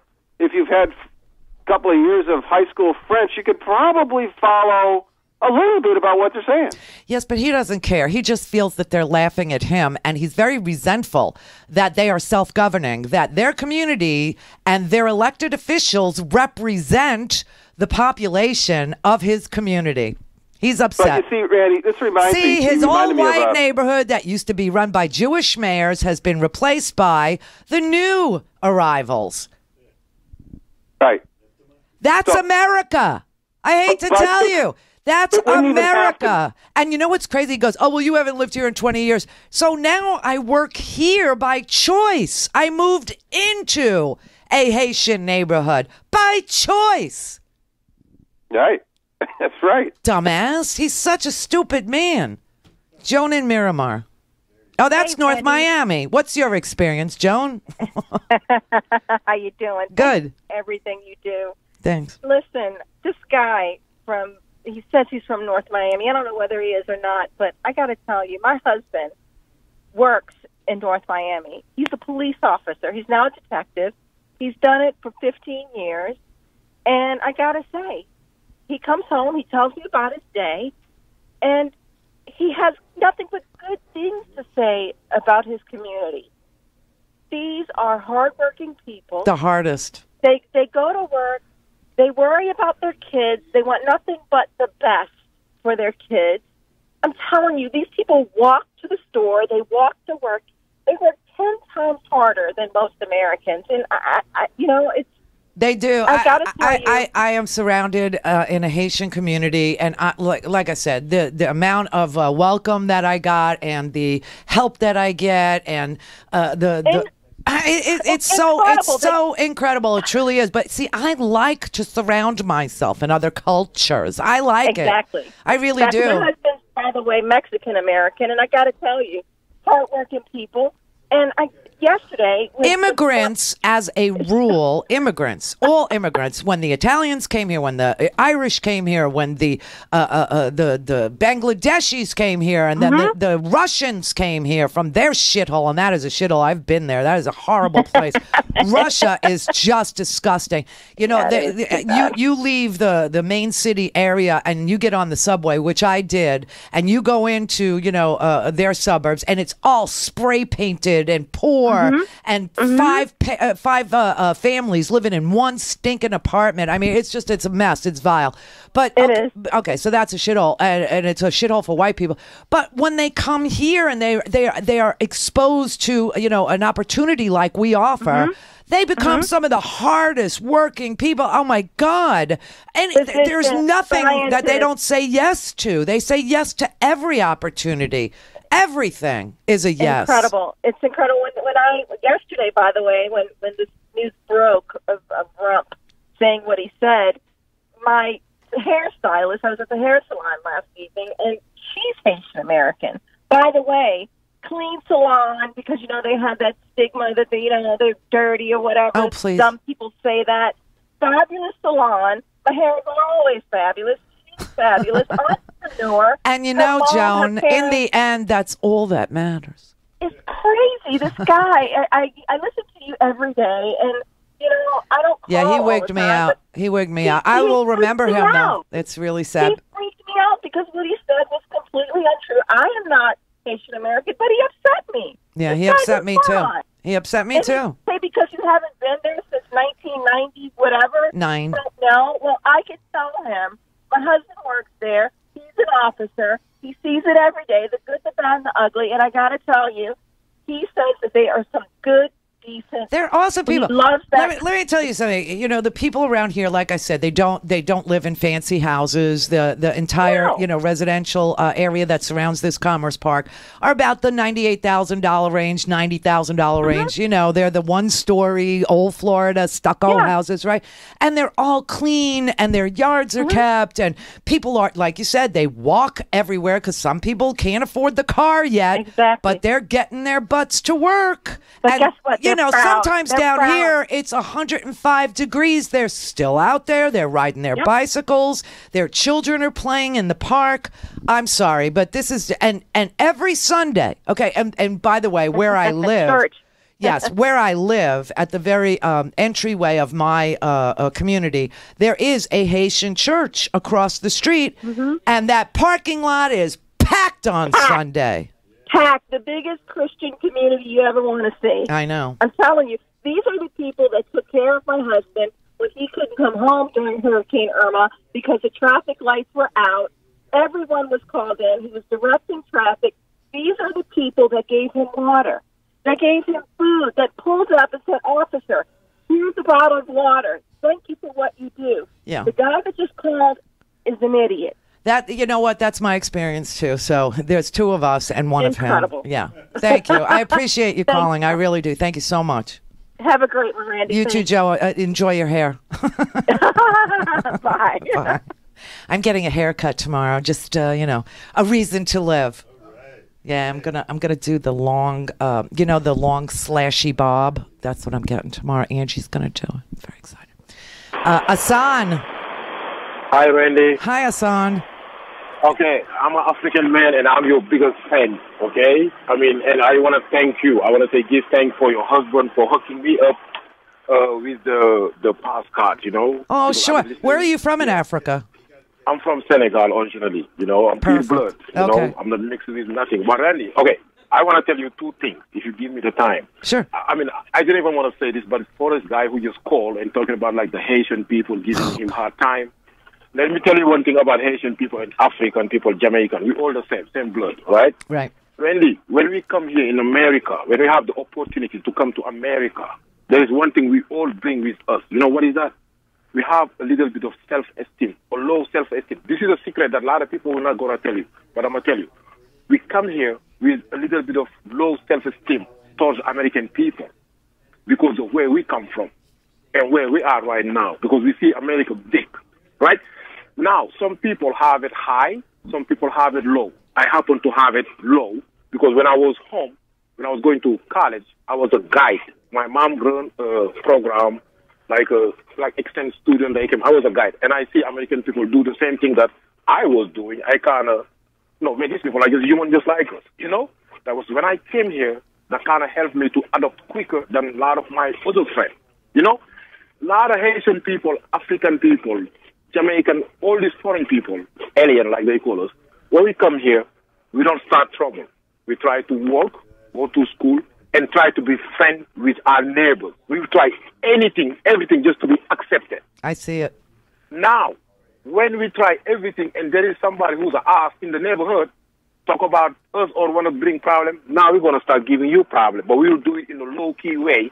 couple of years of high school French, you could probably follow a little bit about what they're saying.
Yes, but he doesn't care. He just feels that they're laughing at him, and he's very resentful that they are self-governing, that their community and their elected officials represent the population of his community. He's upset.
But you see, Randy, this reminds me...
See, his old white neighborhood that used to be run by Jewish mayors has been replaced by the new arrivals.
Right.
That's America. I hate to tell you. That's America. And you know what's crazy? He goes, oh, well, you haven't lived here in 20 years. So now I work here by choice. I moved into a Haitian neighborhood by choice.
Right. That's right.
Dumbass. He's such a stupid man. Joan in Miramar. Oh, that's North Miami. What's your experience, Joan?
How you doing?
Good.
Everything you do.
Thanks.
Listen, this guy he says he's from North Miami. I don't know whether he is or not, but I got to tell you, my husband works in North Miami. He's a police officer. He's now a detective. He's done it for 15 years. And I got to say, he comes home, he tells me about his day, and he has nothing but good things to say about his community. These are hardworking people.
The hardest.
They go to work. They worry about their kids. They want nothing but the best for their kids. I'm telling you, these people walk to the store. They walk to work. They work 10 times harder than most Americans. And, it's...
They do.
I gotta tell you.
I am surrounded in a Haitian community, and like I said, the amount of welcome that I got and the help that I get, and it's so incredible. It truly is. But see, I like to surround myself in other cultures. I like it. I really do.
My husband's, by the way, Mexican American, and I got to tell you, hardworking people. And yesterday,
immigrants, as a rule, all immigrants. When the Italians came here, when the Irish came here, when the Bangladeshis came here, and then the Russians came here from their shithole, and that is a shithole. I've been there. That is a horrible place. Russia is just disgusting. You know, you leave the main city area and you get on the subway, which I did, and you go into their suburbs, and it's all spray painted and poor, and five families living in one stinking apartment. I mean, it's a mess. It's vile. But
it is.
Okay, so that's a shithole, and it's a shithole for white people. But when they come here and they are exposed to an opportunity like we offer. They become some of the hardest working people. Oh, my God. And there's nothing that they don't say yes to. They say yes to every opportunity. Everything is a yes.
Incredible. It's incredible. Yesterday, by the way, when this news broke of Rump saying what he said, my hairstylist, I was at the hair salon last evening, and she's Haitian American. By the way, clean salon, because they have that stigma that they're dirty or whatever.
Oh, please.
Some people say that. Fabulous salon. My hair is always fabulous. She's fabulous. Entrepreneur.
And Joan, in the end, that's all that matters.
It's crazy. This guy. I listen to you every day, and I don't.
Yeah, he wigged me out. He wigged me out. I will remember him though. It's really sad.
He freaked me out because what he said was completely untrue. I am not Haitian American, but he upset me.
Yeah, he upset me too. He upset me too.
Say because you haven't been there since 1990, whatever.
9.
No, well, I can tell him. My husband works there. He's an officer. He sees it every day, the good, the bad, and the ugly. And I got to tell you, he says that they are some good, decent
They're awesome people.
He loves that.
Let me tell you something. You know, the people around here, like I said, they don't live in fancy houses. The entire residential area that surrounds this Commerce Park are about the $98,000 range, $90,000 range. You know, they're the one-story old Florida stucco houses, right? And they're all clean, and their yards are kept, and people are, like you said, they walk everywhere because some people can't afford the car yet.
Exactly.
But they're getting their butts to work.
But
and,
guess what?
you know,
Proud.
sometimes
They're
down
proud.
here it's 105 degrees. They're still out there. They're riding their bicycles. Their children are playing in the park. I'm sorry, but this is and every Sunday. Okay, and by the way, where I live.
Church.
Yes, where I live, at the very entryway of my community, there is a Haitian church across the street, and that parking lot is packed on Sunday.
Packed, the biggest Christian community you ever want to see.
I know.
I'm telling you, these are the people that took care of my husband when he couldn't come home during Hurricane Irma because the traffic lights were out. Everyone was called in. He was directing traffic. These are the people that gave him water, that gave him food, that pulled up and said, "Officer, here's a bottle of water. Thank you for what you do."
Yeah.
The guy that just called is an idiot.
That, you know what? That's my experience too. So there's two of us and one
Incredible.
of him. Yeah. Thank you. I appreciate you calling. I really do. Thank you so much.
Have a great one, Randy.
You too, Joe. Enjoy your hair.
Bye.
Bye. I'm getting a haircut tomorrow. Just a reason to live. Yeah, I'm gonna do the long, the long slashy bob. That's what I'm getting tomorrow. Angie's gonna do it. I'm very excited. Hassan.
Hi, Randy.
Hi, Hassan.
Okay, I'm an African man, and I'm your biggest fan. Okay, and I want to thank you. I want to give thanks for your husband for hooking me up with the pass card.
Oh, sure. Where are you from in Africa?
I'm from Senegal originally. I'm pure blood.
Okay.
I'm not mixed with nothing. But Randy, okay, I want to tell you two things. If you give me the time.
Sure.
I didn't even want to say this, but for this guy who just called and talking about like the Haitian people giving him hard time. Let me tell you one thing about Haitian people and African people, Jamaican. We all the same blood, right?
Right.
Randy, when we come here in America, when we have the opportunity to come to America, there is one thing we all bring with us. You know what is that? We have a little bit of self-esteem or low self-esteem. This is a secret that a lot of people will not going to tell you, but I'm going to tell you. We come here with a little bit of low self-esteem towards American people because of where we come from and where we are right now, because we see America big, right? Now, some people have it high, some people have it low. I happen to have it low because when I was home, when I was going to college, I was a guide. My mom ran a program like extended student. I was a guide, and I see American people do the same thing that I was doing. I kind of, these people are just human, just like us. That was when I came here. That kind of helped me to adapt quicker than a lot of my other friends. A lot of Haitian people, African people, Jamaican, all these foreign people, alien like they call us. When we come here, we don't start trouble. We try to work, go to school, and try to be friends with our neighbors. We try everything just to be accepted.
I see it.
Now, when we try everything and there is somebody who's an ass in the neighborhood, talk about us or want to bring problem, now we're going to start giving you problem. But we'll do it in a low-key way.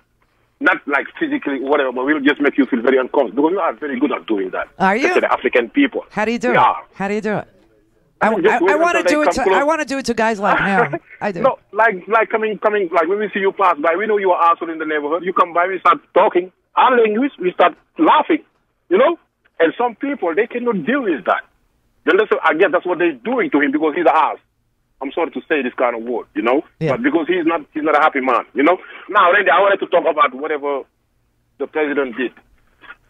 Not like physically, whatever, but we'll just make you feel very uncomfortable. Because we are very good at doing that.
Are you?
The African people.
How do you do
we
it?
Are.
How do you do it? I want to do it. I want to do it to guys like him. I do.
No, like coming. Like when we see you pass by, we know you are asshole in the neighborhood. You come by, we start talking our language. We start laughing. And some people they cannot deal with that. Then I guess that's what they're doing to him because he's an ass. I'm sorry to say this kind of word,
Yeah.
but because he's not a happy man, Now, Randy, I wanted to talk about whatever the president did.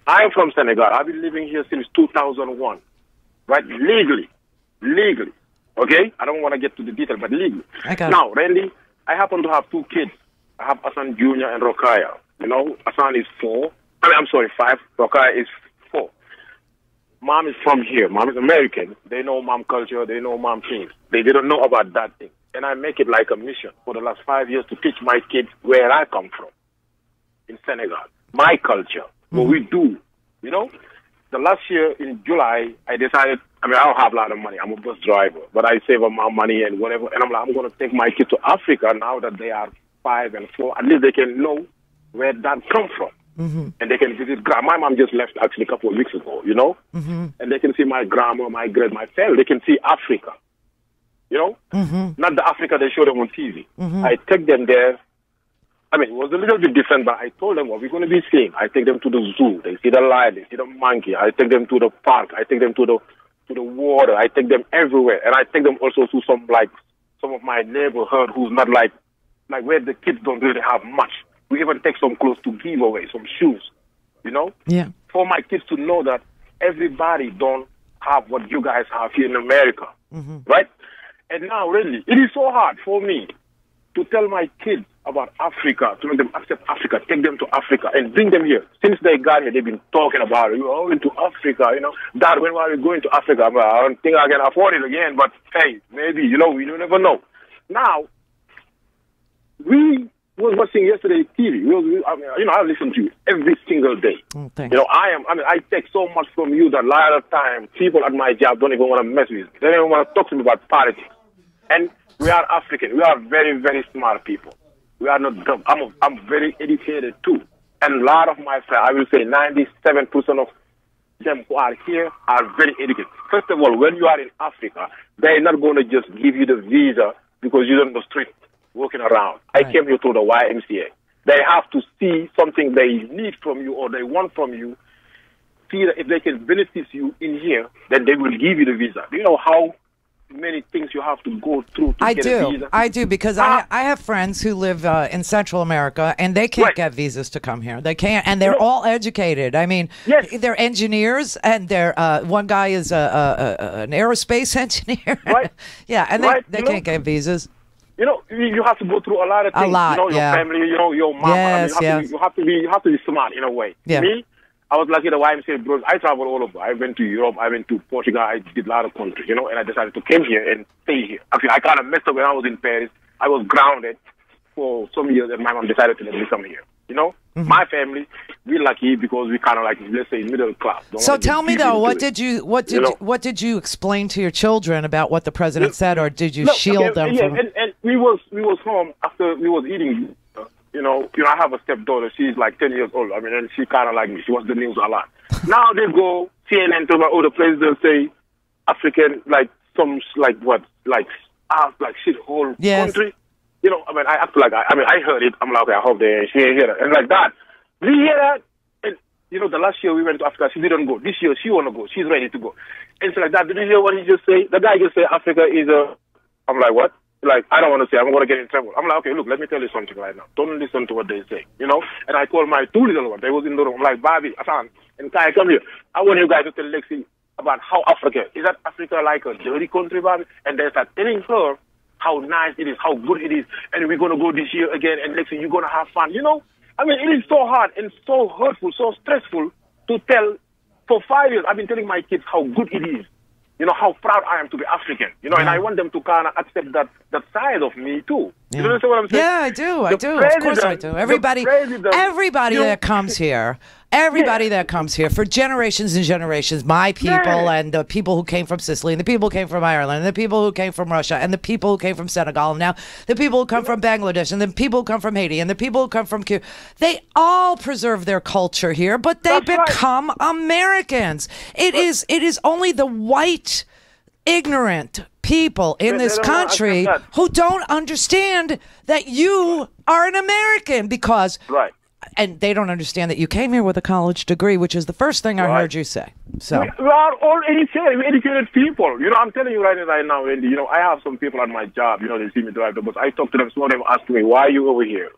I'm from Senegal. I've been living here since 2001, right? Legally, okay? I don't want to get to the detail, but legally. Now, Randy, I happen to have two kids. I have Hassan Jr. and Rokaya. Hassan is 4. I'm sorry, 5. Rokaya is 4. Mom is from here. Mom is American. They know mom culture. They know mom things. They didn't know about that thing. And I make it like a mission for the last 5 years to teach my kids where I come from in Senegal. My culture, what we do. The last year in July, I decided, I don't have a lot of money. I'm a bus driver, but I save up my money and whatever. And I'm going to take my kids to Africa now that they are 5 and 4. At least they can know where that comes from. And they can visit grandma. My mom just left actually a couple of weeks ago, you know? And they can see my grandma, my great, my family. They can see Africa, you know? Not the Africa they show them on TV. I take them there. I mean, it was a little bit different, but I told them what we're going to be seeing. I take them to the zoo. They see the lion. They see the monkey. I take them to the park. I take them to the water. I take them everywhere. And I take them also to some of my neighborhood who's not like where the kids don't really have much. We even take some clothes to give away, some shoes, you know?
Yeah.
For my kids to know that everybody don't have what you guys have here in America, right? And now, really, it is so hard for me to tell my kids about Africa, to make them accept Africa, take them to Africa, and bring them here. Since they got here, they've been talking about it. We're all into Africa, you know? Dad, when are we going to Africa? I don't think I can afford it again, but hey, maybe, you know, we never know. Now, we was watching yesterday TV. I listen to you every single day.
You
know, I take so much from you that a lot of time people at my job don't even want to mess with me. They don't even want to talk to me about politics. And we are African. We are very, very smart people. We are not dumb. I'm very educated too. And a lot of my friends, I will say 97% of them who are here are very educated. First of all, when you are in Africa, they're not going to just give you the visa because you're on the street walking around. Right. I came here through the YMCA. They have to see something they need from you or they want from you. See that if they can benefit you in here, then they will give you the visa. Do you know how many things you have to go through to get a visa?
I do, because I have friends who live in Central America, and they can't get visas to come here. They can't, and they're all educated. I mean, they're engineers, and they're one guy is an aerospace engineer.
Right.
Yeah, and they can't get visas.
You know, you have to go through a lot of things.
A lot,
you know, your family, you know, your mama.
Yes,
you have to be smart in a way.
Yeah.
Me, I was lucky the YMCA bros. I traveled all over. I went to Europe. I went to Portugal. I did a lot of countries, you know, and I decided to come here and stay here. Actually, I kind of messed up when I was in Paris. I was grounded for some years, and my mom decided to let me come here. You know, my family, we're lucky because we kind of like, let's say, middle class.
So tell me though, what did you explain to your children about what the president said, or did you shield them from?
And we was home after we was eating. You know, I have a stepdaughter. She's like 10 years old. I mean, and she kind of like me. She watches the news a lot. Now they go CNN to the president say African shithole country. You know, I mean, I act like I heard it. I'm like, okay, I hope she ain't hear it. And like that, we hear that. And you know, the last year we went to Africa, she didn't go. This year she wanna go. She's ready to go. And it's like that. Did you hear what he just say? The guy just say Africa is a. I'm like, what? Like, I don't want to say, I'm going to get in trouble. I'm like, okay, look, let me tell you something right now. Don't listen to what they say, you know? And I told my two little ones, they was in the room, I'm like, Bobby, Hassan, and Kai, come here. I want you guys to tell Lexi about how Africa, is that Africa like a dirty country, Bobby? And they start telling her how nice it is, how good it is, and we're going to go this year again, and Lexi, you're going to have fun, you know? I mean, it is so hard and so hurtful, so stressful to tell. For 5 years, I've been telling my kids how good it is. You know, how proud I am to be African. You know, and I want them to kind of accept that side of me, too.
Yeah.
You understand what I'm saying?
Yeah, I do. Of course I do. Everybody that comes here, that comes here for generations and generations, my people and the people who came from Sicily and the people who came from Ireland and the people who came from Russia and the people who came from Senegal and now the people who come from Bangladesh and the people who come from Haiti and the people who come from Cuba, they all preserve their culture here, but they become Americans. It is only the white, ignorant people in this country who don't understand that you are an American because and they don't understand that you came here with a college degree, which is the first thing I heard you say. So
we are all educated people. You know, I'm telling you right now, Randy, you know, I have some people at my job, you know, they see me drive the bus. I talk to them, some of them ask me, why are you over here?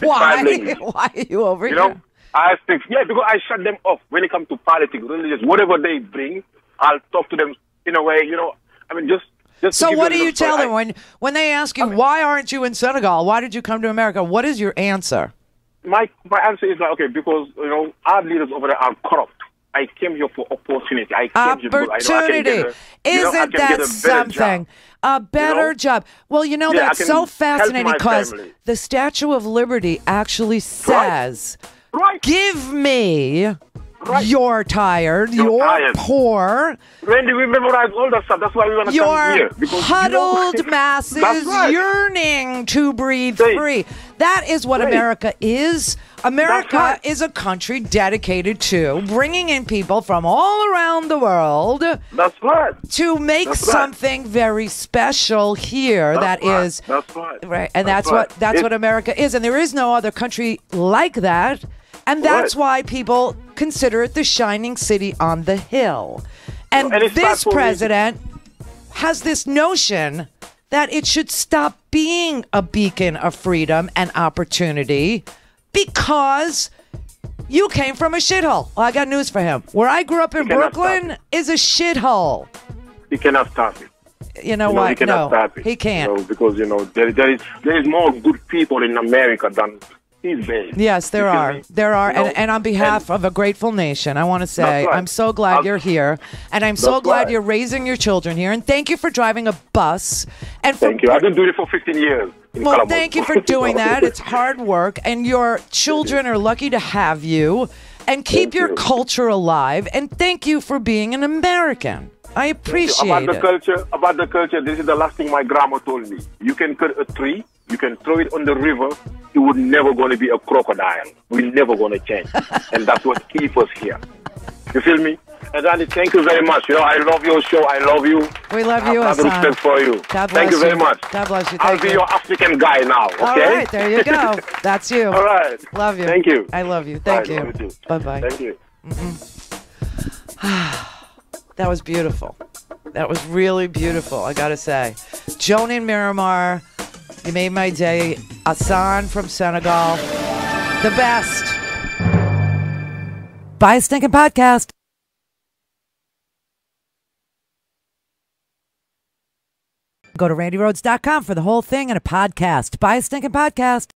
Why are you over here?
You know, I speak, because I shut them off when it comes to politics, religious, whatever they bring, I'll talk to them in a way, you know, I mean, just
so what do you tell them when they ask you, why aren't you in Senegal? Why did you come to America? What is your answer?
My answer is like, okay, because, you know, our leaders over there are corrupt. I came here for opportunity.
Isn't that something? A better job. Well, you know, that's so fascinating because the Statue of Liberty actually says, give me
Right.
You're tired. You're
tired.
poor.
Randy, we memorize all that stuff. That's why we want to come here.
You're huddled masses yearning to breathe free. That is what America is. America is a country dedicated to bringing in people from all around the world.
That's right.
To make something very special here.
That's
Right. And that's what America is. And there is no other country like that. And that's why people consider it the shining city on the hill. And this president has this notion that it should stop being a beacon of freedom and opportunity because you came from a shithole. Well, I got news for him. Where I grew up in Brooklyn is a shithole.
He cannot stop it.
You know what?
He cannot stop it.
He can't.
Because, there is more good people in America than he's bad.
Yes, there are. There are. And on behalf of a grateful nation, I want to say I'm so glad you're here. And I'm so glad you're raising your children here. And thank you for driving a bus. And
thank you. I've been doing it for 15 years.
Well, thank you for doing that. It's hard work. And your children are lucky to have you. And keep your culture alive. And thank you for being an American. I appreciate
it. About the culture, this is the last thing my grandma told me. You can cut a tree, you can throw it on the river, it would never going to be a crocodile. We're never going to change. And that's what keeps us here. You feel me? And Randi, thank you very much. I love your show. I love you.
We love you,
I have respect for you.
God bless
thank you very much.
God bless you.
I'll be your African guy now, okay?
All right, there you go. That's you.
All right.
Love you.
Thank you.
I love you. Thank you. Bye-bye.
Thank you.
That was beautiful. That was really beautiful, I got to say. Joan in Miramar, you made my day. Hassan from Senegal, the best. Buy a stinking podcast. Go to randyrhodes.com for the whole thing and a podcast. Buy a stinking podcast.